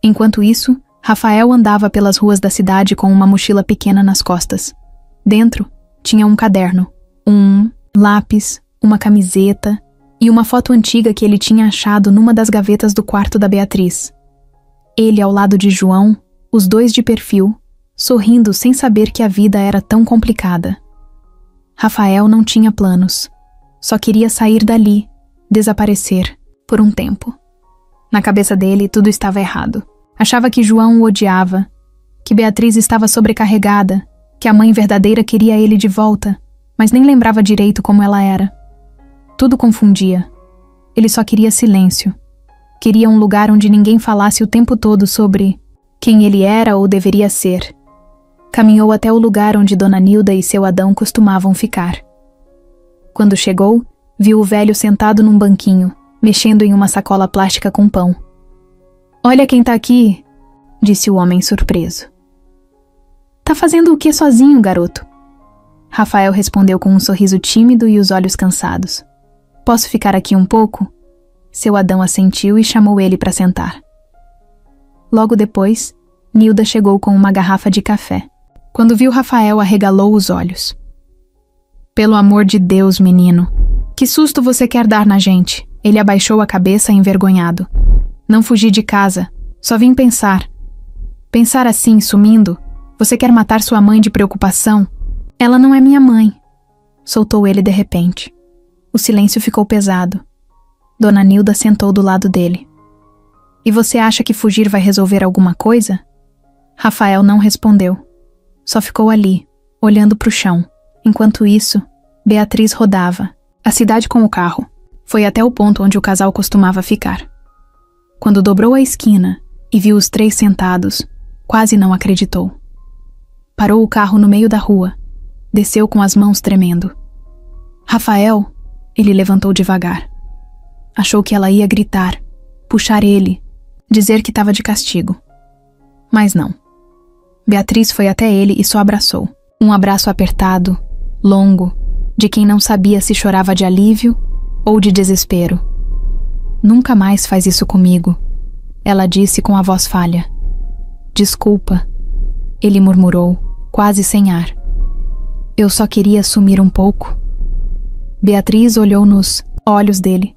Enquanto isso, Rafael andava pelas ruas da cidade com uma mochila pequena nas costas. Dentro, tinha um caderno, um lápis, uma camiseta e uma foto antiga que ele tinha achado numa das gavetas do quarto da Beatriz. Ele ao lado de João, os dois de perfil, sorrindo sem saber que a vida era tão complicada. Rafael não tinha planos. Só queria sair dali, desaparecer, por um tempo. Na cabeça dele, tudo estava errado. Achava que João o odiava, que Beatriz estava sobrecarregada, que a mãe verdadeira queria ele de volta, mas nem lembrava direito como ela era. Tudo confundia. Ele só queria silêncio. Queria um lugar onde ninguém falasse o tempo todo sobre quem ele era ou deveria ser. Caminhou até o lugar onde Dona Nilda e seu Adão costumavam ficar. Quando chegou, viu o velho sentado num banquinho, mexendo em uma sacola plástica com pão. Olha quem tá aqui, disse o homem surpreso. Tá fazendo o que sozinho, garoto? Rafael respondeu com um sorriso tímido e os olhos cansados. Posso ficar aqui um pouco? Seu Adão assentiu e chamou ele para sentar. Logo depois, Nilda chegou com uma garrafa de café. Quando viu Rafael, arregalou os olhos. Pelo amor de Deus, menino, que susto você quer dar na gente? Ele abaixou a cabeça envergonhado. Não fugi de casa, só vim pensar. Pensar assim, sumindo? Você quer matar sua mãe de preocupação? Ela não é minha mãe, soltou ele de repente. O silêncio ficou pesado. Dona Nilda sentou do lado dele. E você acha que fugir vai resolver alguma coisa? Rafael não respondeu. Só ficou ali, olhando para o chão. Enquanto isso, Beatriz rodava a cidade com o carro. Foi até o ponto onde o casal costumava ficar. Quando dobrou a esquina e viu os 3 sentados, quase não acreditou. Parou o carro no meio da rua, desceu com as mãos tremendo. Rafael, ele levantou devagar. Achou que ela ia gritar, puxar ele, dizer que estava de castigo. Mas não. Beatriz foi até ele e só abraçou. Um abraço apertado, longo, de quem não sabia se chorava de alívio ou de desespero. Nunca mais faz isso comigo, ela disse com a voz falha. Desculpa, ele murmurou, quase sem ar. Eu só queria sumir um pouco. Beatriz olhou nos olhos dele.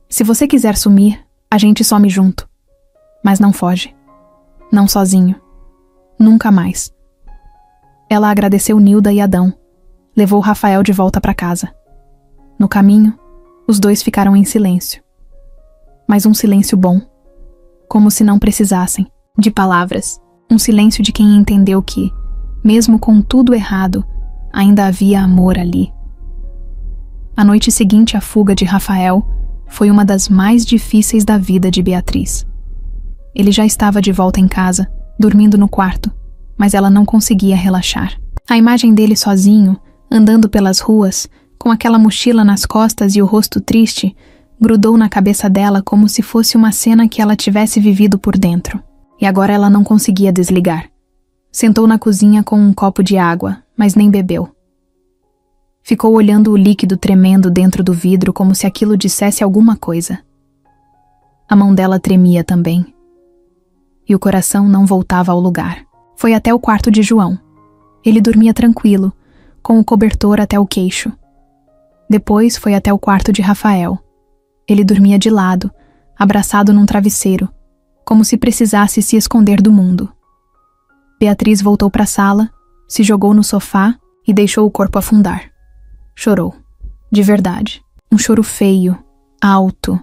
Se você quiser sumir, a gente some junto. Mas não foge. Não sozinho. Nunca mais. Ela agradeceu Nilda e Adão. Levou Rafael de volta para casa. No caminho, os 2 ficaram em silêncio. Mas um silêncio bom. Como se não precisassem de palavras. Um silêncio de quem entendeu que, mesmo com tudo errado, ainda havia amor ali. A noite seguinte à fuga de Rafael foi uma das mais difíceis da vida de Beatriz. Ele já estava de volta em casa, dormindo no quarto, mas ela não conseguia relaxar. A imagem dele sozinho, andando pelas ruas, com aquela mochila nas costas e o rosto triste, grudou na cabeça dela como se fosse uma cena que ela tivesse vivido por dentro. E agora ela não conseguia desligar. Sentou na cozinha com um copo de água, mas nem bebeu. Ficou olhando o líquido tremendo dentro do vidro como se aquilo dissesse alguma coisa. A mão dela tremia também. E o coração não voltava ao lugar. Foi até o quarto de João. Ele dormia tranquilo, com o cobertor até o queixo. Depois foi até o quarto de Rafael. Ele dormia de lado, abraçado num travesseiro, como se precisasse se esconder do mundo. Beatriz voltou para a sala, se jogou no sofá e deixou o corpo afundar. Chorou. De verdade. Um choro feio, alto,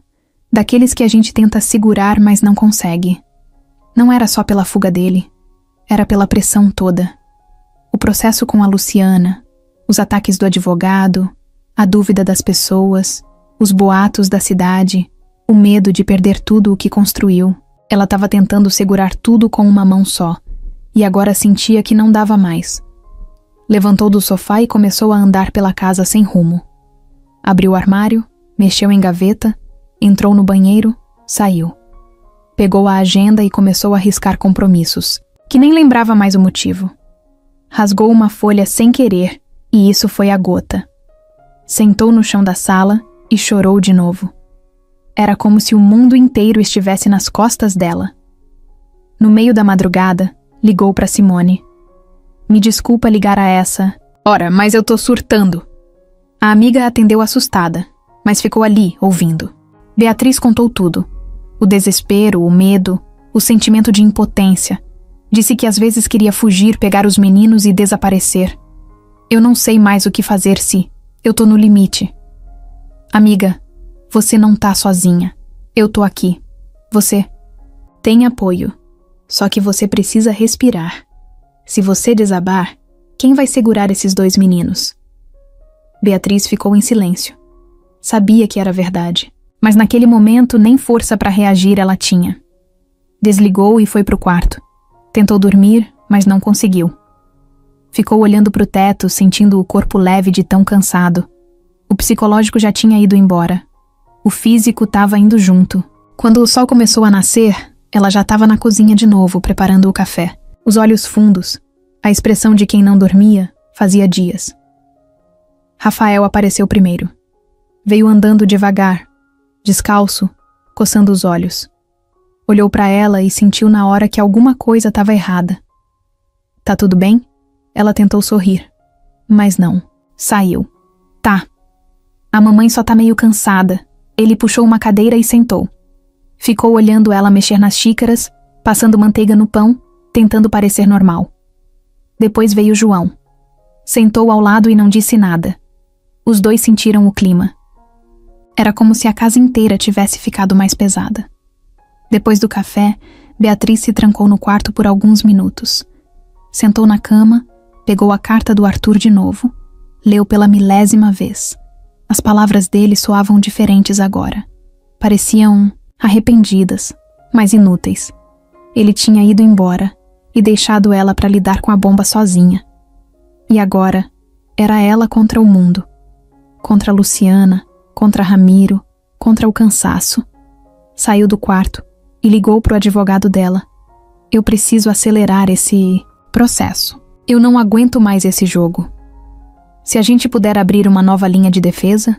daqueles que a gente tenta segurar, mas não consegue. Não era só pela fuga dele, era pela pressão toda. O processo com a Luciana, os ataques do advogado, a dúvida das pessoas, os boatos da cidade, o medo de perder tudo o que construiu. Ela estava tentando segurar tudo com uma mão só, e agora sentia que não dava mais. Levantou do sofá e começou a andar pela casa sem rumo. Abriu o armário, mexeu em gaveta, entrou no banheiro, saiu. Pegou a agenda e começou a riscar compromissos, que nem lembrava mais o motivo. Rasgou uma folha sem querer, e isso foi a gota. Sentou no chão da sala e chorou de novo. Era como se o mundo inteiro estivesse nas costas dela. No meio da madrugada, ligou para Simone. Me desculpa ligar a essa... Ora, mas eu tô surtando. A amiga atendeu assustada, mas ficou ali, ouvindo. Beatriz contou tudo. O desespero, o medo, o sentimento de impotência. Disse que às vezes queria fugir, pegar os meninos e desaparecer. Eu não sei mais o que fazer se... Eu tô no limite. Amiga, você não tá sozinha. Eu tô aqui. Você tem apoio. Só que você precisa respirar. Se você desabar, quem vai segurar esses 2 meninos? Beatriz ficou em silêncio. Sabia que era verdade, mas naquele momento nem força para reagir ela tinha. Desligou e foi pro quarto. Tentou dormir, mas não conseguiu. Ficou olhando pro teto, sentindo o corpo leve de tão cansado. O psicológico já tinha ido embora. O físico estava indo junto. Quando o sol começou a nascer, ela já estava na cozinha de novo, preparando o café. Os olhos fundos, a expressão de quem não dormia, fazia dias. Rafael apareceu primeiro. Veio andando devagar, descalço, coçando os olhos. Olhou para ela e sentiu na hora que alguma coisa estava errada. Tá tudo bem? Ela tentou sorrir. Mas não. Saiu. Tá. A mamãe só tá meio cansada. Ele puxou uma cadeira e sentou. Ficou olhando ela mexer nas xícaras, passando manteiga no pão, tentando parecer normal. Depois veio João. Sentou ao lado e não disse nada. Os 2 sentiram o clima. Era como se a casa inteira tivesse ficado mais pesada. Depois do café, Beatriz se trancou no quarto por alguns minutos. Sentou na cama, pegou a carta do Arthur de novo, leu pela 1000ª vez. As palavras dele soavam diferentes agora. Pareciam arrependidas, mas inúteis. Ele tinha ido embora e deixado ela para lidar com a bomba sozinha. E agora, era ela contra o mundo. Contra Luciana, contra Ramiro, contra o cansaço. Saiu do quarto e ligou para o advogado dela. Eu preciso acelerar esse processo. Eu não aguento mais esse jogo. Se a gente puder abrir uma nova linha de defesa,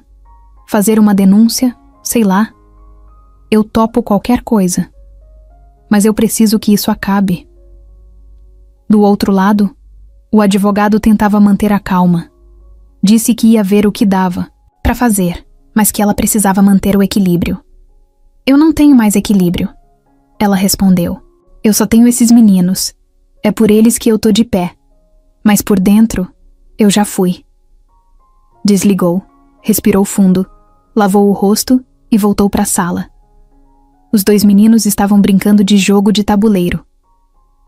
fazer uma denúncia, sei lá, eu topo qualquer coisa. Mas eu preciso que isso acabe. Do outro lado, o advogado tentava manter a calma. Disse que ia ver o que dava para fazer, mas que ela precisava manter o equilíbrio. Eu não tenho mais equilíbrio, ela respondeu. Eu só tenho esses meninos. É por eles que eu tô de pé. Mas por dentro, eu já fui. Desligou, respirou fundo, lavou o rosto e voltou para a sala. Os 2 meninos estavam brincando de jogo de tabuleiro.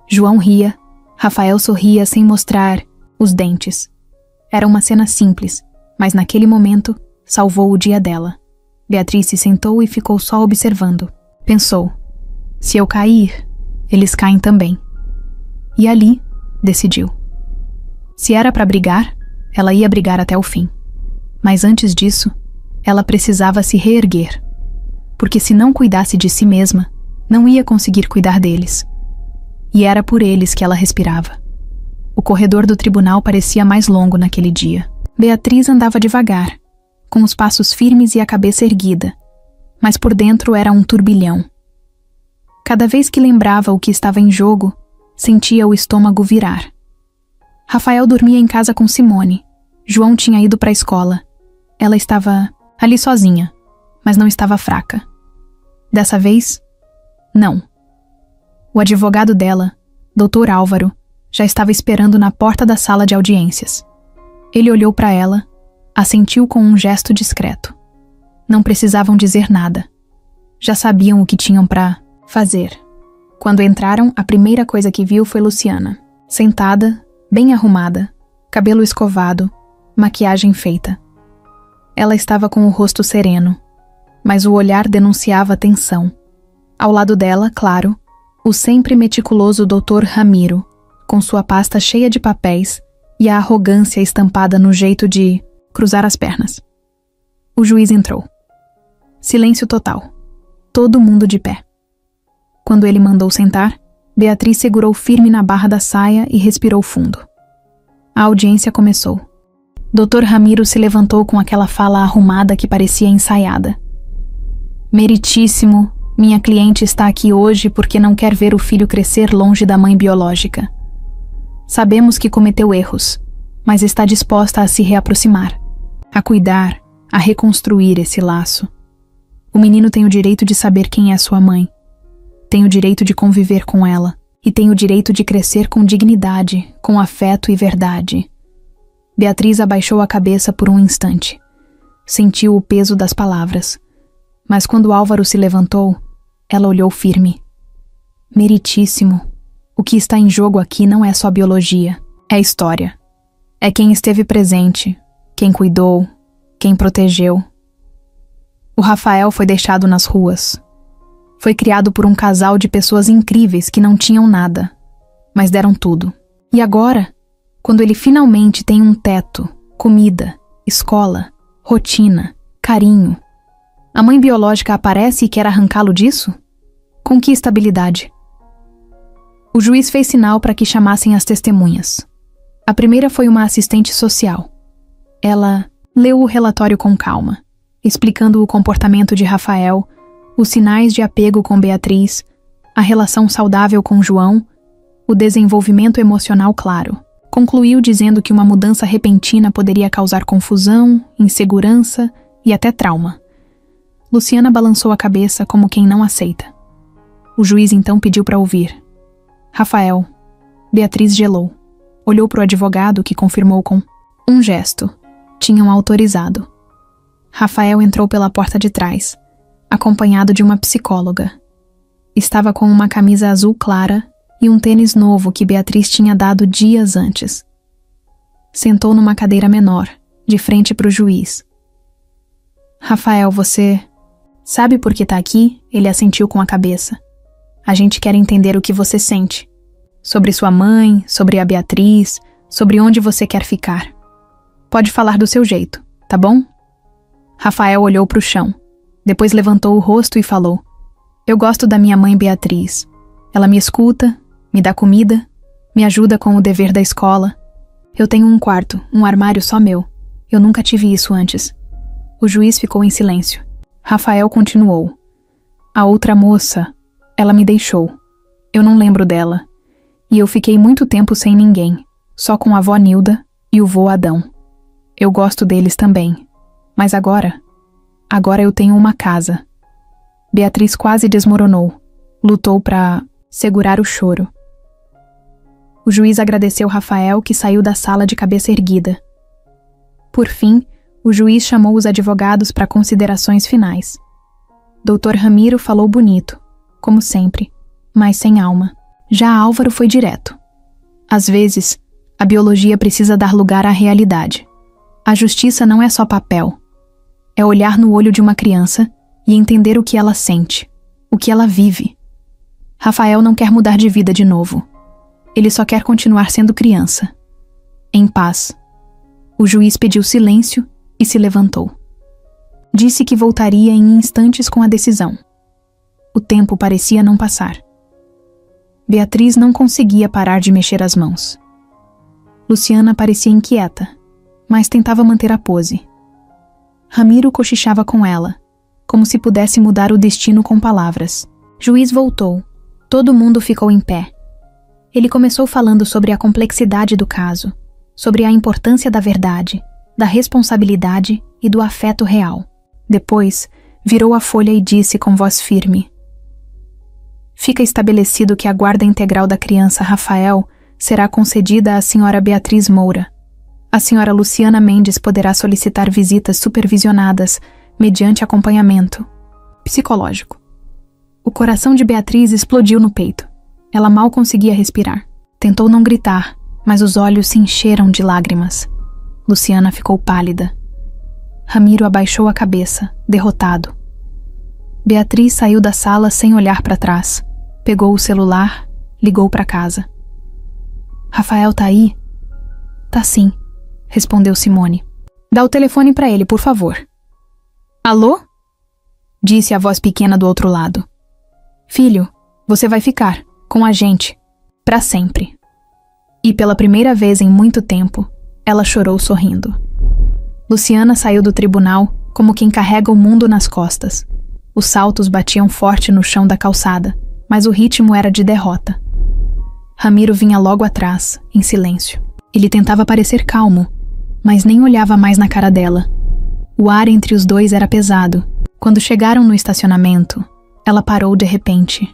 João ria, Rafael sorria sem mostrar os dentes. Era uma cena simples, mas naquele momento salvou o dia dela. Beatriz se sentou e ficou só observando. Pensou, se eu cair, eles caem também. E ali, decidiu. Se era para brigar, ela ia brigar até o fim. Mas antes disso, ela precisava se reerguer. Porque se não cuidasse de si mesma, não ia conseguir cuidar deles. E era por eles que ela respirava. O corredor do tribunal parecia mais longo naquele dia. Beatriz andava devagar, com os passos firmes e a cabeça erguida, mas por dentro era um turbilhão. Cada vez que lembrava o que estava em jogo, sentia o estômago virar. Rafael dormia em casa com Simone. João tinha ido para a escola. Ela estava ali sozinha, mas não estava fraca. Dessa vez, não. O advogado dela, Dr. Álvaro, já estava esperando na porta da sala de audiências. Ele olhou para ela, assentiu com um gesto discreto. Não precisavam dizer nada. Já sabiam o que tinham para fazer. Quando entraram, a primeira coisa que viu foi Luciana, sentada, bem arrumada, cabelo escovado, maquiagem feita. Ela estava com o rosto sereno, mas o olhar denunciava tensão. Ao lado dela, claro, o sempre meticuloso Dr. Ramiro, com sua pasta cheia de papéis e a arrogância estampada no jeito de cruzar as pernas. O juiz entrou. Silêncio total. Todo mundo de pé. Quando ele mandou sentar, Beatriz segurou firme na barra da saia e respirou fundo. A audiência começou. Dr. Ramiro se levantou com aquela fala arrumada que parecia ensaiada. Meritíssimo, minha cliente está aqui hoje porque não quer ver o filho crescer longe da mãe biológica. Sabemos que cometeu erros, mas está disposta a se reaproximar, a cuidar, a reconstruir esse laço. O menino tem o direito de saber quem é sua mãe. Tem o direito de conviver com ela e tem o direito de crescer com dignidade, com afeto e verdade. Beatriz abaixou a cabeça por um instante. Sentiu o peso das palavras. Mas quando Álvaro se levantou, ela olhou firme. Meritíssimo. O que está em jogo aqui não é só biologia, é história. É quem esteve presente, quem cuidou, quem protegeu. O Rafael foi deixado nas ruas. Foi criado por um casal de pessoas incríveis que não tinham nada, mas deram tudo. E agora, quando ele finalmente tem um teto, comida, escola, rotina, carinho, a mãe biológica aparece e quer arrancá-lo disso? Com que estabilidade? O juiz fez sinal para que chamassem as testemunhas. A primeira foi uma assistente social. Ela leu o relatório com calma, explicando o comportamento de Rafael, os sinais de apego com Beatriz, a relação saudável com João, o desenvolvimento emocional claro. Concluiu dizendo que uma mudança repentina poderia causar confusão, insegurança e até trauma. Luciana balançou a cabeça como quem não aceita. O juiz então pediu para ouvir. Rafael. Beatriz gelou. Olhou para o advogado, que confirmou com um gesto. Tinham autorizado. Rafael entrou pela porta de trás, acompanhado de uma psicóloga. Estava com uma camisa azul clara e um tênis novo que Beatriz tinha dado dias antes. Sentou numa cadeira menor, de frente para o juiz. Rafael, você sabe por que está aqui? Ele assentiu com a cabeça. A gente quer entender o que você sente. Sobre sua mãe, sobre a Beatriz, sobre onde você quer ficar. Pode falar do seu jeito, tá bom? Rafael olhou para o chão. Depois levantou o rosto e falou: Eu gosto da minha mãe Beatriz. Ela me escuta, me dá comida, me ajuda com o dever da escola. Eu tenho um quarto, um armário só meu. Eu nunca tive isso antes. O juiz ficou em silêncio. Rafael continuou: A outra moça, ela me deixou. Eu não lembro dela. E eu fiquei muito tempo sem ninguém, só com a avó Nilda e o vô Adão. Eu gosto deles também. Mas agora eu tenho uma casa. Beatriz quase desmoronou. Lutou para segurar o choro. O juiz agradeceu Rafael, que saiu da sala de cabeça erguida. Por fim, o juiz chamou os advogados para considerações finais. Dr. Ramiro falou bonito, como sempre, mas sem alma. Já Álvaro foi direto. Às vezes, a biologia precisa dar lugar à realidade. A justiça não é só papel. É olhar no olho de uma criança e entender o que ela sente, o que ela vive. Rafael não quer mudar de vida de novo. Ele só quer continuar sendo criança. Em paz. O juiz pediu silêncio e se levantou. Disse que voltaria em instantes com a decisão. O tempo parecia não passar. Beatriz não conseguia parar de mexer as mãos. Luciana parecia inquieta, mas tentava manter a pose. Ramiro cochichava com ela, como se pudesse mudar o destino com palavras. Juiz voltou. Todo mundo ficou em pé. Ele começou falando sobre a complexidade do caso, sobre a importância da verdade, da responsabilidade e do afeto real. Depois, virou a folha e disse com voz firme: Fica estabelecido que a guarda integral da criança Rafael será concedida à senhora Beatriz Moura. A senhora Luciana Mendes poderá solicitar visitas supervisionadas mediante acompanhamento psicológico. O coração de Beatriz explodiu no peito. Ela mal conseguia respirar. Tentou não gritar, mas os olhos se encheram de lágrimas. Luciana ficou pálida. Ramiro abaixou a cabeça, derrotado. Beatriz saiu da sala sem olhar para trás. Pegou o celular, ligou para casa. Rafael tá aí? Tá sim, respondeu Simone. Dá o telefone para ele, por favor. Alô? Disse a voz pequena do outro lado. Filho, você vai ficar com a gente, para sempre. E pela primeira vez em muito tempo, ela chorou sorrindo. Luciana saiu do tribunal como quem carrega o mundo nas costas. Os saltos batiam forte no chão da calçada, mas o ritmo era de derrota. Ramiro vinha logo atrás, em silêncio. Ele tentava parecer calmo, mas nem olhava mais na cara dela. O ar entre os dois era pesado. Quando chegaram no estacionamento, ela parou de repente.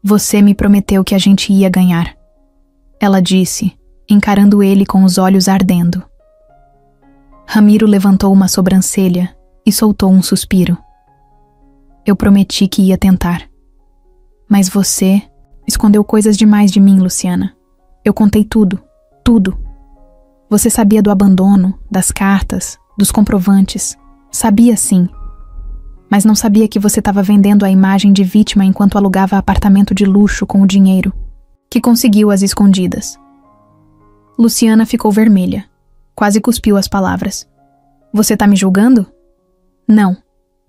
Você me prometeu que a gente ia ganhar, ela disse, encarando ele com os olhos ardendo. Ramiro levantou uma sobrancelha e soltou um suspiro. Eu prometi que ia tentar. Mas você escondeu coisas demais de mim, Luciana. Eu contei tudo, tudo. Você sabia do abandono, das cartas, dos comprovantes. Sabia sim. Mas não sabia que você estava vendendo a imagem de vítima enquanto alugava apartamento de luxo com o dinheiro, que conseguiu às escondidas. Luciana ficou vermelha. Quase cuspiu as palavras. Você tá me julgando? Não.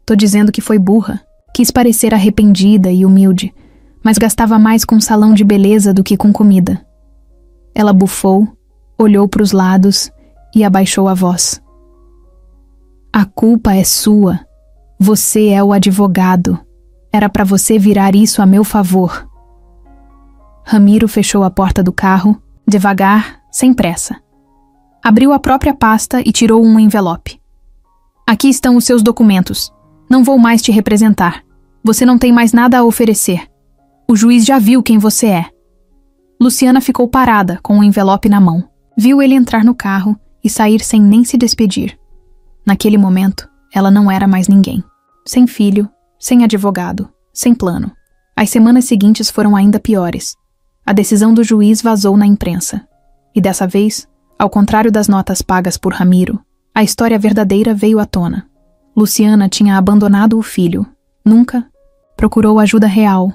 Tô dizendo que foi burra. Quis parecer arrependida e humilde, mas gastava mais com salão de beleza do que com comida. Ela bufou, olhou para os lados e abaixou a voz. A culpa é sua. Você é o advogado. Era para você virar isso a meu favor. Ramiro fechou a porta do carro, devagar, sem pressa. Abriu a própria pasta e tirou um envelope. Aqui estão os seus documentos. Não vou mais te representar. Você não tem mais nada a oferecer. O juiz já viu quem você é. Luciana ficou parada, com o envelope na mão. Viu ele entrar no carro e sair sem nem se despedir. Naquele momento, ela não era mais ninguém. Sem filho, sem advogado, sem plano. As semanas seguintes foram ainda piores. A decisão do juiz vazou na imprensa. E dessa vez, ao contrário das notas pagas por Ramiro, a história verdadeira veio à tona. Luciana tinha abandonado o filho. Nunca procurou ajuda real.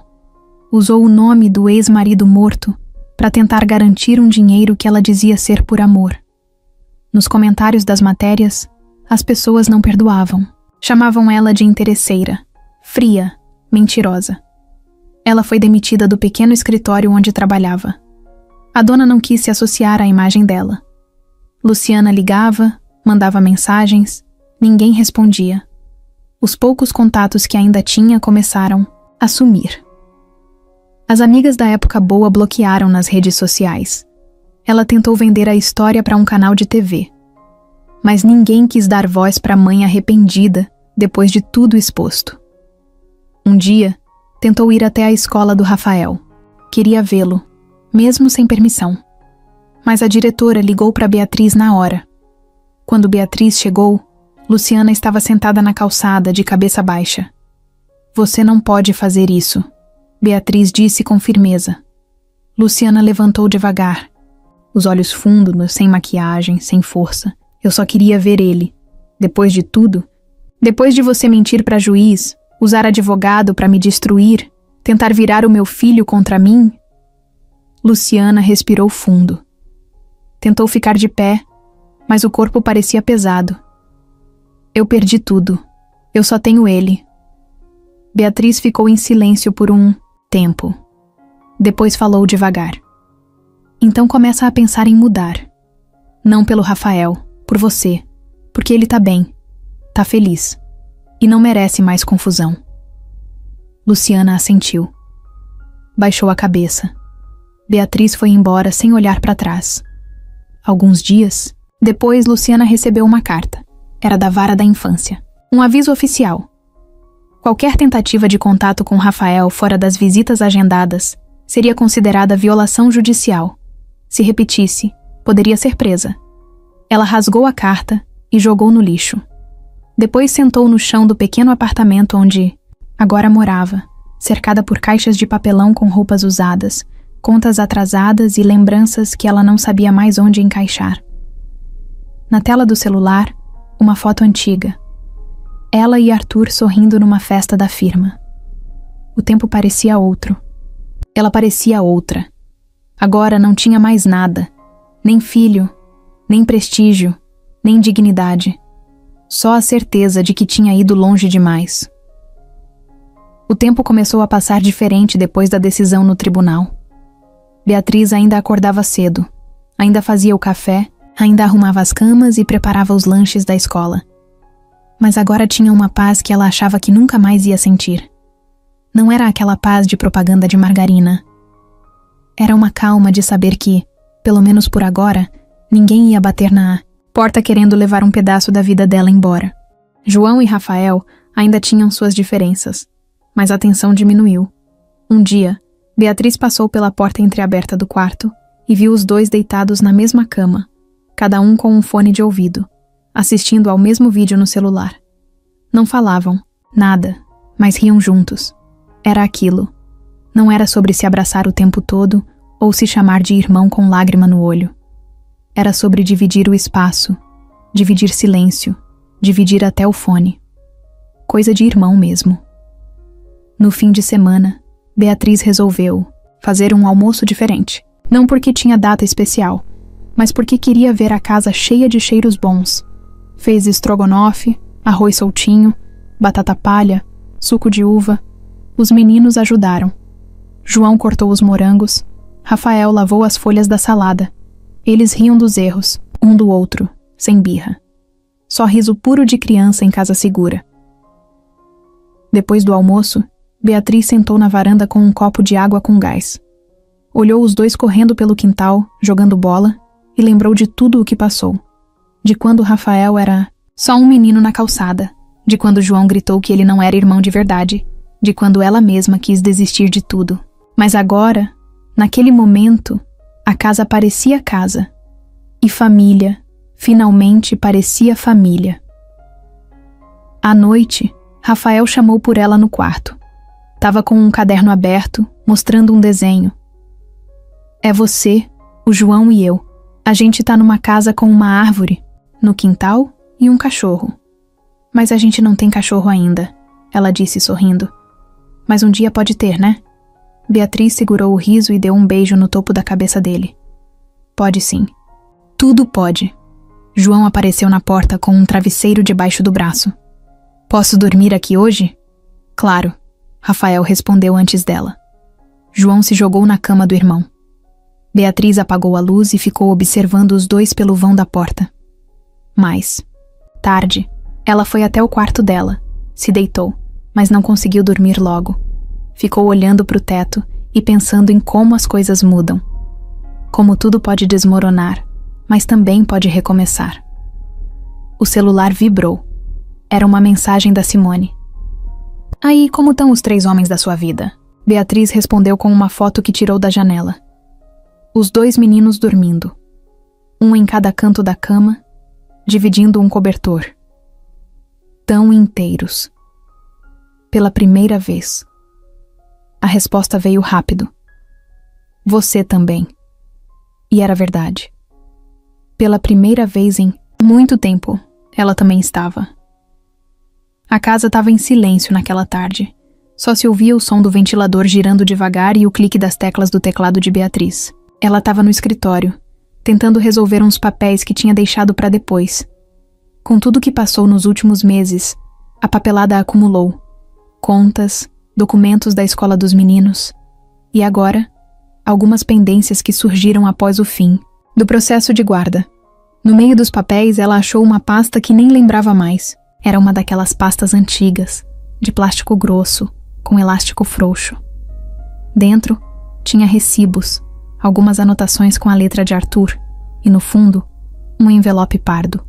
Usou o nome do ex-marido morto para tentar garantir um dinheiro que ela dizia ser por amor. Nos comentários das matérias, as pessoas não perdoavam. Chamavam ela de interesseira, fria, mentirosa. Ela foi demitida do pequeno escritório onde trabalhava. A dona não quis se associar à imagem dela. Luciana ligava, mandava mensagens, ninguém respondia. Os poucos contatos que ainda tinha começaram a sumir. As amigas da época boa bloquearam nas redes sociais. Ela tentou vender a história para um canal de TV. Mas ninguém quis dar voz para a mãe arrependida depois de tudo exposto. Um dia, tentou ir até a escola do Rafael. Queria vê-lo, mesmo sem permissão. Mas a diretora ligou para Beatriz na hora. Quando Beatriz chegou, Luciana estava sentada na calçada, de cabeça baixa. "Você não pode fazer isso", Beatriz disse com firmeza. Luciana levantou devagar, os olhos fundos, sem maquiagem, sem força. "Eu só queria ver ele. Depois de tudo, depois de você mentir para juiz, usar advogado para me destruir, tentar virar o meu filho contra mim..." Luciana respirou fundo. Tentou ficar de pé, mas o corpo parecia pesado. "Eu perdi tudo. Eu só tenho ele." Beatriz ficou em silêncio por um tempo. Depois falou devagar. "Então começa a pensar em mudar. Não pelo Rafael, por você. Porque ele tá bem, tá feliz. E não merece mais confusão." Luciana assentiu. Baixou a cabeça. Beatriz foi embora sem olhar para trás. Alguns dias depois, Luciana recebeu uma carta. Era da vara da infância. Um aviso oficial. Qualquer tentativa de contato com Rafael fora das visitas agendadas seria considerada violação judicial. Se repetisse, poderia ser presa. Ela rasgou a carta e jogou no lixo. Depois sentou no chão do pequeno apartamento onde agora morava, cercada por caixas de papelão com roupas usadas, contas atrasadas e lembranças que ela não sabia mais onde encaixar. Na tela do celular, uma foto antiga. Ela e Arthur sorrindo numa festa da firma. O tempo parecia outro. Ela parecia outra. Agora não tinha mais nada. Nem filho, nem prestígio, nem dignidade. Só a certeza de que tinha ido longe demais. O tempo começou a passar diferente depois da decisão no tribunal. Beatriz ainda acordava cedo. Ainda fazia o café, ainda arrumava as camas e preparava os lanches da escola. Mas agora tinha uma paz que ela achava que nunca mais ia sentir. Não era aquela paz de propaganda de margarina. Era uma calma de saber que, pelo menos por agora, ninguém ia bater na porta querendo levar um pedaço da vida dela embora. João e Rafael ainda tinham suas diferenças, mas a tensão diminuiu. Um dia, Beatriz passou pela porta entreaberta do quarto e viu os dois deitados na mesma cama, cada um com um fone de ouvido, assistindo ao mesmo vídeo no celular. Não falavam, nada, mas riam juntos. Era aquilo. Não era sobre se abraçar o tempo todo ou se chamar de irmão com lágrima no olho. Era sobre dividir o espaço, dividir silêncio, dividir até o fone. Coisa de irmão mesmo. No fim de semana, Beatriz resolveu fazer um almoço diferente. Não porque tinha data especial, mas porque queria ver a casa cheia de cheiros bons. Fez estrogonofe, arroz soltinho, batata palha, suco de uva. Os meninos ajudaram. João cortou os morangos, Rafael lavou as folhas da salada. Eles riam dos erros, um do outro, sem birra. Só riso puro de criança em casa segura. Depois do almoço, Beatriz sentou na varanda com um copo de água com gás. Olhou os dois correndo pelo quintal, jogando bola, e lembrou de tudo o que passou. De quando Rafael era só um menino na calçada, de quando João gritou que ele não era irmão de verdade, de quando ela mesma quis desistir de tudo. Mas agora, naquele momento, a casa parecia casa. E família, finalmente parecia família. À noite, Rafael chamou por ela no quarto. Tava com um caderno aberto, mostrando um desenho. "É você, o João e eu. A gente tá numa casa com uma árvore, no quintal e um cachorro. Mas a gente não tem cachorro ainda", ela disse sorrindo. "Mas um dia pode ter, né?" Beatriz segurou o riso e deu um beijo no topo da cabeça dele. Pode sim. Tudo pode. João apareceu na porta com um travesseiro debaixo do braço. Posso dormir aqui hoje? Claro, Rafael respondeu antes dela. João se jogou na cama do irmão. Beatriz apagou a luz e ficou observando os dois pelo vão da porta. Tarde, ela foi até o quarto dela, se deitou, mas não conseguiu dormir logo. Ficou olhando para o teto e pensando em como as coisas mudam. Como tudo pode desmoronar, mas também pode recomeçar. O celular vibrou. Era uma mensagem da Simone. Aí, como estão os 3 homens da sua vida? Beatriz respondeu com uma foto que tirou da janela. Os 2 meninos dormindo. Um em cada canto da cama, dividindo um cobertor. Tão inteiros. Pela primeira vez. A resposta veio rápido. Você também. E era verdade. Pela primeira vez em muito tempo, ela também estava. A casa estava em silêncio naquela tarde. Só se ouvia o som do ventilador girando devagar e o clique das teclas do teclado de Beatriz. Ela estava no escritório, tentando resolver uns papéis que tinha deixado para depois. Com tudo que passou nos últimos meses, a papelada acumulou. Contas, documentos da escola dos meninos. E agora, algumas pendências que surgiram após o fim do processo de guarda. No meio dos papéis, ela achou uma pasta que nem lembrava mais. Era uma daquelas pastas antigas, de plástico grosso, com elástico frouxo. Dentro, tinha recibos, algumas anotações com a letra de Arthur, e no fundo, um envelope pardo.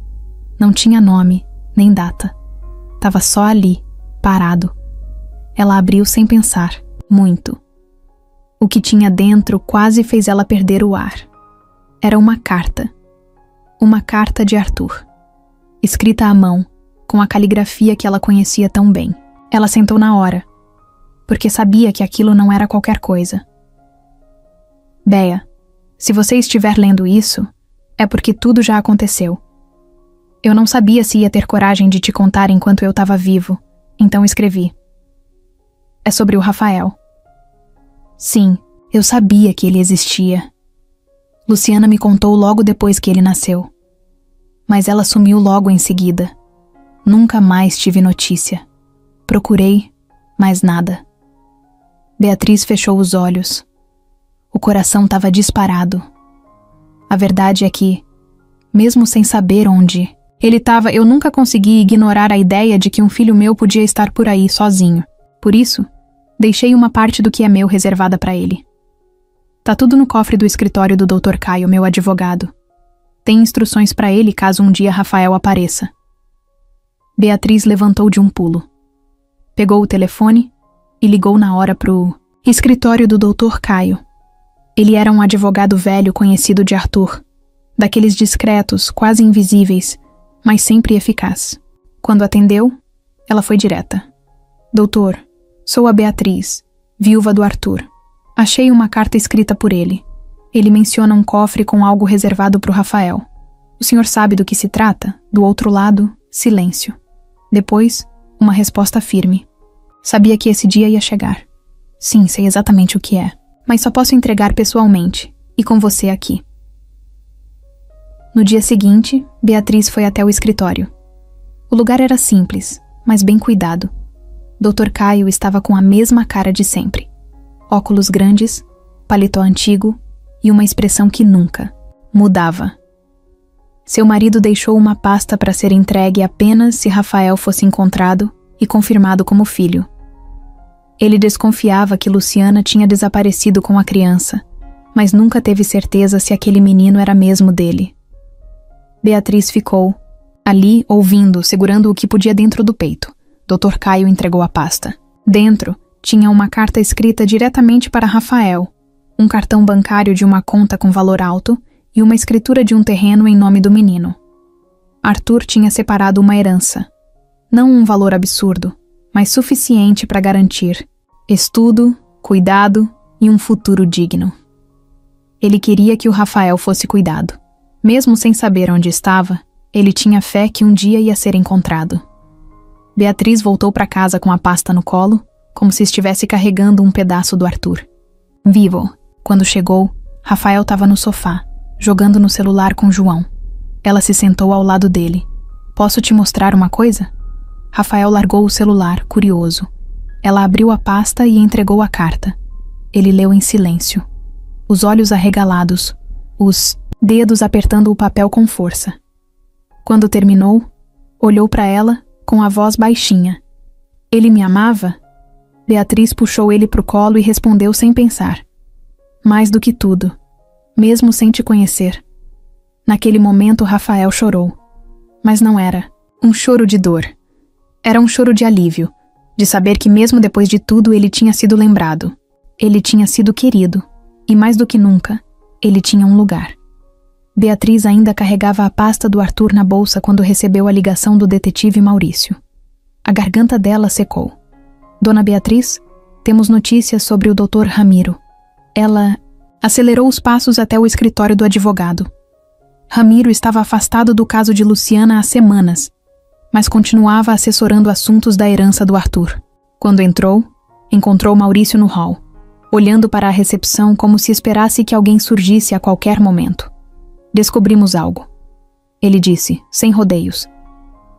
Não tinha nome, nem data. Tava só ali, parado. Ela abriu sem pensar, muito. O que tinha dentro quase fez ela perder o ar. Era uma carta. Uma carta de Arthur. Escrita à mão, com a caligrafia que ela conhecia tão bem. Ela sentou na hora, porque sabia que aquilo não era qualquer coisa. Béa, se você estiver lendo isso, é porque tudo já aconteceu. Eu não sabia se ia ter coragem de te contar enquanto eu estava vivo, então escrevi. É sobre o Rafael. Sim, eu sabia que ele existia. Luciana me contou logo depois que ele nasceu. Mas ela sumiu logo em seguida. Nunca mais tive notícia. Procurei, mas nada. Beatriz fechou os olhos. O coração estava disparado. A verdade é que, mesmo sem saber onde ele estava, eu nunca consegui ignorar a ideia de que um filho meu podia estar por aí sozinho. Por isso, deixei uma parte do que é meu reservada para ele. Tá tudo no cofre do escritório do Dr. Caio, meu advogado. Tem instruções para ele caso um dia Rafael apareça. Beatriz levantou de um pulo. Pegou o telefone e ligou na hora pro escritório do Dr. Caio. Ele era um advogado velho conhecido de Arthur, daqueles discretos, quase invisíveis, mas sempre eficaz. Quando atendeu, ela foi direta. Doutor, sou a Beatriz, viúva do Arthur. Achei uma carta escrita por ele. Ele menciona um cofre com algo reservado para o Rafael. O senhor sabe do que se trata? Do outro lado, silêncio. Depois, uma resposta firme. Sabia que esse dia ia chegar. Sim, sei exatamente o que é, mas só posso entregar pessoalmente, e com você aqui. No dia seguinte, Beatriz foi até o escritório. O lugar era simples, mas bem cuidado. Dr. Caio estava com a mesma cara de sempre. Óculos grandes, paletó antigo e uma expressão que nunca mudava. Seu marido deixou uma pasta para ser entregue apenas se Rafael fosse encontrado e confirmado como filho. Ele desconfiava que Luciana tinha desaparecido com a criança, mas nunca teve certeza se aquele menino era mesmo dele. Beatriz ficou ali, ouvindo, segurando o que podia dentro do peito. Dr. Caio entregou a pasta. Dentro, tinha uma carta escrita diretamente para Rafael, um cartão bancário de uma conta com valor alto e uma escritura de um terreno em nome do menino. Arthur tinha separado uma herança. Não um valor absurdo, mas suficiente para garantir estudo, cuidado e um futuro digno. Ele queria que o Rafael fosse cuidado. Mesmo sem saber onde estava, ele tinha fé que um dia ia ser encontrado. Beatriz voltou para casa com a pasta no colo, como se estivesse carregando um pedaço do Arthur. Vivo. Quando chegou, Rafael estava no sofá, jogando no celular com João. Ela se sentou ao lado dele. Posso te mostrar uma coisa? Rafael largou o celular, curioso. Ela abriu a pasta e entregou a carta. Ele leu em silêncio, os olhos arregalados, os dedos apertando o papel com força. Quando terminou, olhou para ela com a voz baixinha. Ele me amava? Beatriz puxou ele pro colo e respondeu sem pensar. Mais do que tudo, mesmo sem te conhecer. Naquele momento, Rafael chorou. Mas não era um choro de dor. Era um choro de alívio, de saber que mesmo depois de tudo ele tinha sido lembrado. Ele tinha sido querido, e mais do que nunca, ele tinha um lugar. Beatriz ainda carregava a pasta do Arthur na bolsa quando recebeu a ligação do detetive Maurício. A garganta dela secou. Dona Beatriz, temos notícias sobre o Dr. Ramiro. Ela acelerou os passos até o escritório do advogado. Ramiro estava afastado do caso de Luciana há semanas, mas continuava assessorando assuntos da herança do Arthur. Quando entrou, encontrou Maurício no hall, olhando para a recepção como se esperasse que alguém surgisse a qualquer momento. Descobrimos algo. Ele disse, sem rodeios.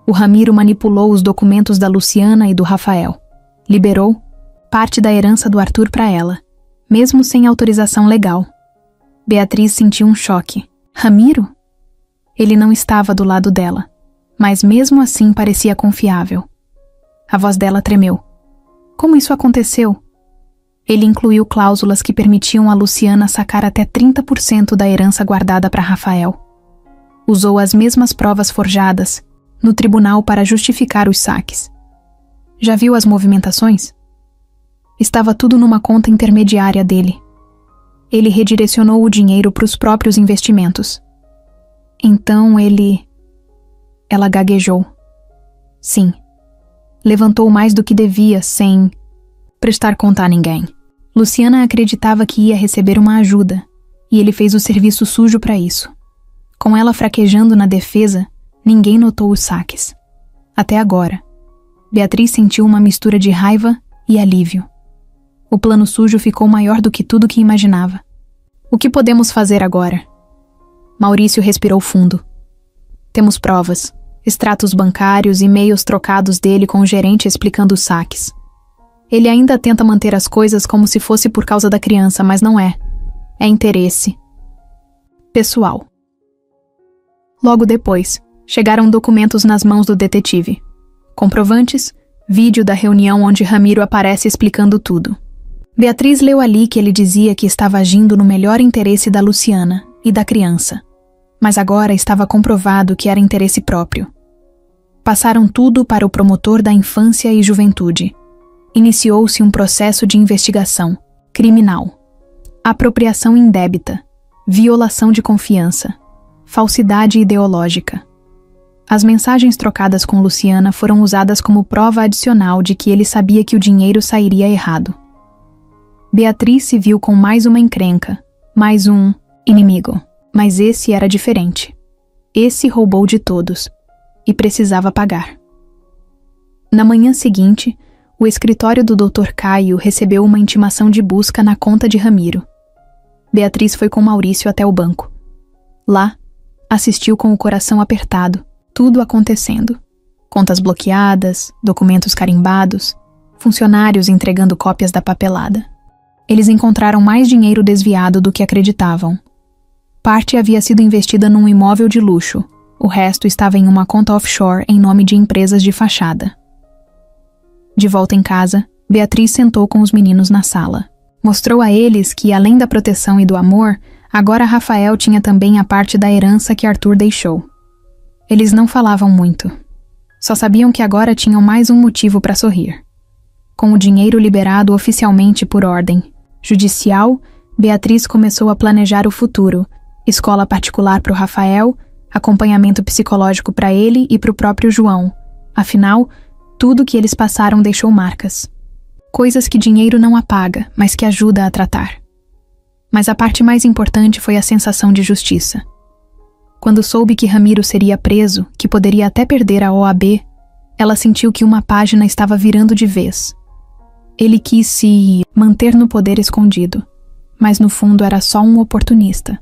O Ramiro manipulou os documentos da Luciana e do Rafael. Liberou parte da herança do Arthur para ela, mesmo sem autorização legal. Beatriz sentiu um choque. Ramiro? Ele não estava do lado dela, mas mesmo assim parecia confiável. A voz dela tremeu. Como isso aconteceu? Ele incluiu cláusulas que permitiam a Luciana sacar até 30% da herança guardada para Rafael. Usou as mesmas provas forjadas no tribunal para justificar os saques. Já viu as movimentações? Estava tudo numa conta intermediária dele. Ele redirecionou o dinheiro para os próprios investimentos. Então ele... Ela gaguejou. Sim. Levantou mais do que devia, sem prestar conta a ninguém. Luciana acreditava que ia receber uma ajuda, e ele fez o serviço sujo para isso. Com ela fraquejando na defesa, ninguém notou os saques. Até agora. Beatriz sentiu uma mistura de raiva e alívio. O plano sujo ficou maior do que tudo que imaginava. O que podemos fazer agora? Maurício respirou fundo. Temos provas, extratos bancários e e-mails trocados dele com o gerente explicando os saques. Ele ainda tenta manter as coisas como se fosse por causa da criança, mas não é. É interesse pessoal. Logo depois, chegaram documentos nas mãos do detetive. Comprovantes, vídeo da reunião onde Ramiro aparece explicando tudo. Beatriz leu ali que ele dizia que estava agindo no melhor interesse da Luciana e da criança. Mas agora estava comprovado que era interesse próprio. Passaram tudo para o promotor da infância e juventude. Iniciou-se um processo de investigação criminal. Apropriação indébita, violação de confiança, falsidade ideológica. As mensagens trocadas com Luciana foram usadas como prova adicional de que ele sabia que o dinheiro sairia errado. Beatriz se viu com mais uma encrenca, mais um inimigo. Mas esse era diferente. Esse roubou de todos e precisava pagar. Na manhã seguinte, o escritório do Dr. Caio recebeu uma intimação de busca na conta de Ramiro. Beatriz foi com Maurício até o banco. Lá, assistiu com o coração apertado, tudo acontecendo. Contas bloqueadas, documentos carimbados, funcionários entregando cópias da papelada. Eles encontraram mais dinheiro desviado do que acreditavam. Parte havia sido investida num imóvel de luxo, o resto estava em uma conta offshore em nome de empresas de fachada. De volta em casa, Beatriz sentou com os meninos na sala. Mostrou a eles que, além da proteção e do amor, agora Rafael tinha também a parte da herança que Arthur deixou. Eles não falavam muito. Só sabiam que agora tinham mais um motivo para sorrir. Com o dinheiro liberado oficialmente por ordem judicial, Beatriz começou a planejar o futuro, escola particular para o Rafael, acompanhamento psicológico para ele e para o próprio João. Afinal, tudo que eles passaram deixou marcas. Coisas que dinheiro não apaga, mas que ajuda a tratar. Mas a parte mais importante foi a sensação de justiça. Quando soube que Ramiro seria preso, que poderia até perder a OAB, ela sentiu que uma página estava virando de vez. Ele quis se manter no poder escondido. mas no fundo era só um oportunista.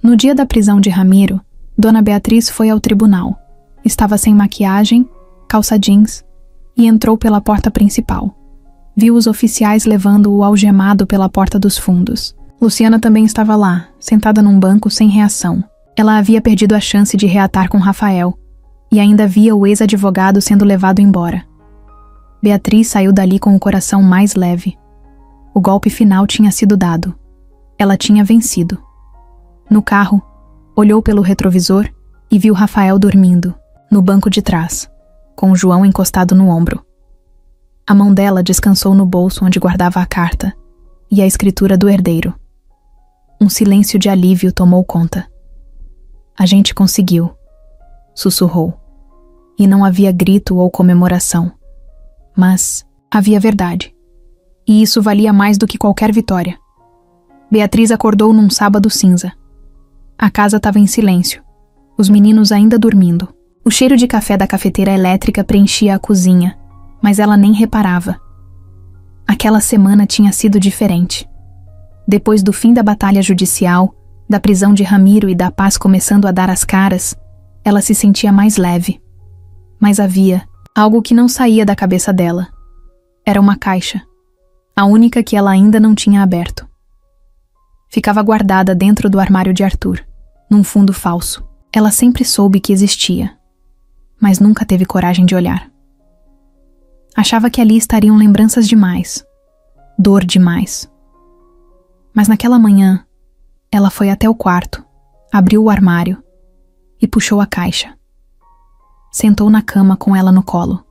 No dia da prisão de Ramiro, Dona Beatriz foi ao tribunal. Estava sem maquiagem, calça jeans e entrou pela porta principal. Viu os oficiais levando-o algemado pela porta dos fundos. Luciana também estava lá, sentada num banco sem reação. Ela havia perdido a chance de reatar com Rafael e ainda via o ex-advogado sendo levado embora. Beatriz saiu dali com o coração mais leve. O golpe final tinha sido dado. Ela tinha vencido. No carro, olhou pelo retrovisor e viu Rafael dormindo, no banco de trás, com João encostado no ombro. A mão dela descansou no bolso onde guardava a carta e a escritura do herdeiro. Um silêncio de alívio tomou conta. A gente conseguiu, sussurrou. E não havia grito ou comemoração. Mas havia verdade. E isso valia mais do que qualquer vitória. Beatriz acordou num sábado cinza. A casa estava em silêncio. Os meninos ainda dormindo. O cheiro de café da cafeteira elétrica preenchia a cozinha, mas ela nem reparava. Aquela semana tinha sido diferente. Depois do fim da batalha judicial, da prisão de Ramiro e da paz começando a dar as caras, ela se sentia mais leve. Mas havia algo que não saía da cabeça dela. Era uma caixa, a única que ela ainda não tinha aberto. Ficava guardada dentro do armário de Arthur, num fundo falso. Ela sempre soube que existia, mas nunca teve coragem de olhar. Achava que ali estariam lembranças demais, dor demais. Mas naquela manhã, ela foi até o quarto, abriu o armário e puxou a caixa. Sentou na cama com ela no colo.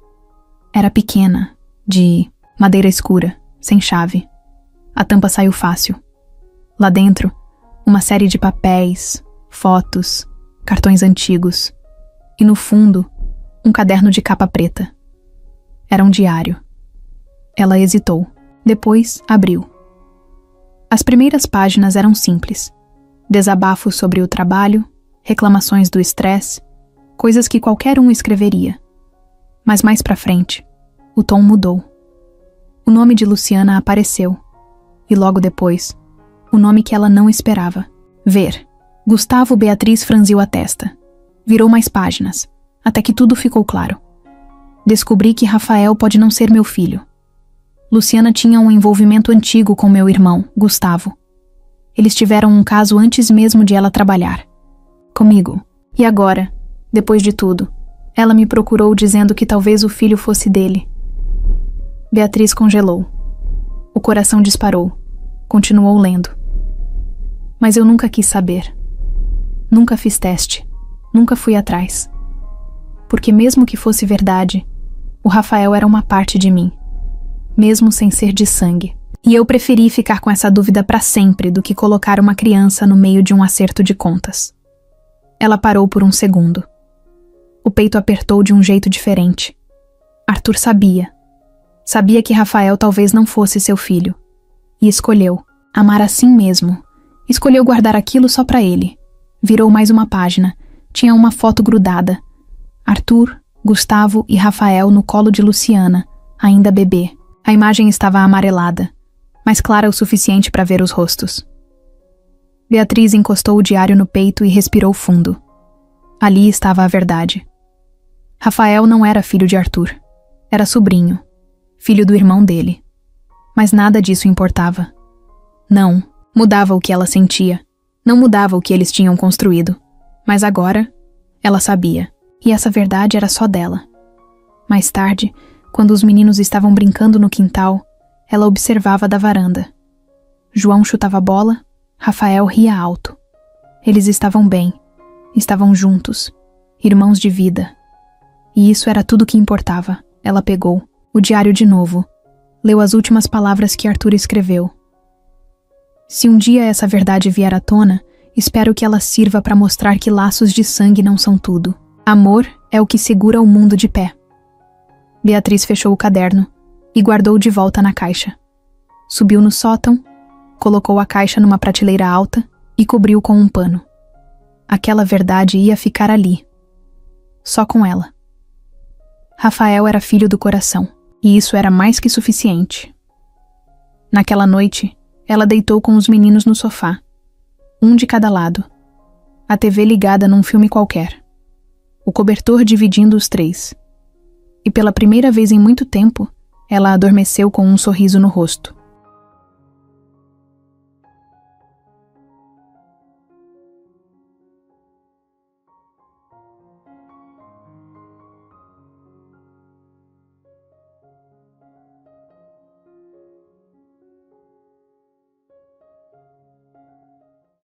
Era pequena, de madeira escura, sem chave. A tampa saiu fácil. Lá dentro, uma série de papéis, fotos, cartões antigos. E no fundo, um caderno de capa preta. Era um diário. Ela hesitou. Depois, abriu. As primeiras páginas eram simples. Desabafos sobre o trabalho, reclamações do estresse, coisas que qualquer um escreveria. Mas mais pra frente, o tom mudou. O nome de Luciana apareceu. E logo depois, o nome que ela não esperava. Ver. Gustavo Beatriz franziu a testa. Virou mais páginas, até que tudo ficou claro. Descobri que Rafael pode não ser meu filho. Luciana tinha um envolvimento antigo com meu irmão, Gustavo. Eles tiveram um caso antes mesmo de ela trabalhar. Comigo. E agora, depois de tudo, ela me procurou dizendo que talvez o filho fosse dele. Beatriz congelou. O coração disparou. Continuou lendo. Mas eu nunca quis saber. Nunca fiz teste. Nunca fui atrás. Porque mesmo que fosse verdade, o Rafael era uma parte de mim. Mesmo sem ser de sangue. E eu preferi ficar com essa dúvida para sempre do que colocar uma criança no meio de um acerto de contas. Ela parou por um segundo. O peito apertou de um jeito diferente. Arthur sabia. Sabia que Rafael talvez não fosse seu filho. E escolheu amar assim mesmo. Escolheu guardar aquilo só para ele. Virou mais uma página. Tinha uma foto grudada. Arthur, Gustavo e Rafael no colo de Luciana, ainda bebê. A imagem estava amarelada, mas clara o suficiente para ver os rostos. Beatriz encostou o diário no peito e respirou fundo. Ali estava a verdade. Rafael não era filho de Arthur. Era sobrinho, filho do irmão dele. Mas nada disso importava. Não, mudava o que ela sentia. Não mudava o que eles tinham construído. Mas agora, ela sabia. E essa verdade era só dela. Mais tarde, quando os meninos estavam brincando no quintal, ela observava da varanda. João chutava bola, Rafael ria alto. Eles estavam bem, estavam juntos, irmãos de vida. E isso era tudo que importava. Ela pegou o diário de novo, leu as últimas palavras que Arthur escreveu. Se um dia essa verdade vier à tona, espero que ela sirva para mostrar que laços de sangue não são tudo. Amor é o que segura o mundo de pé. Beatriz fechou o caderno e guardou de volta na caixa. Subiu no sótão, colocou a caixa numa prateleira alta e cobriu com um pano. Aquela verdade ia ficar ali. Só com ela. Rafael era filho do coração, e isso era mais que suficiente. Naquela noite, ela deitou com os meninos no sofá, um de cada lado, a TV ligada num filme qualquer, o cobertor dividindo os três. E pela primeira vez em muito tempo, ela adormeceu com um sorriso no rosto.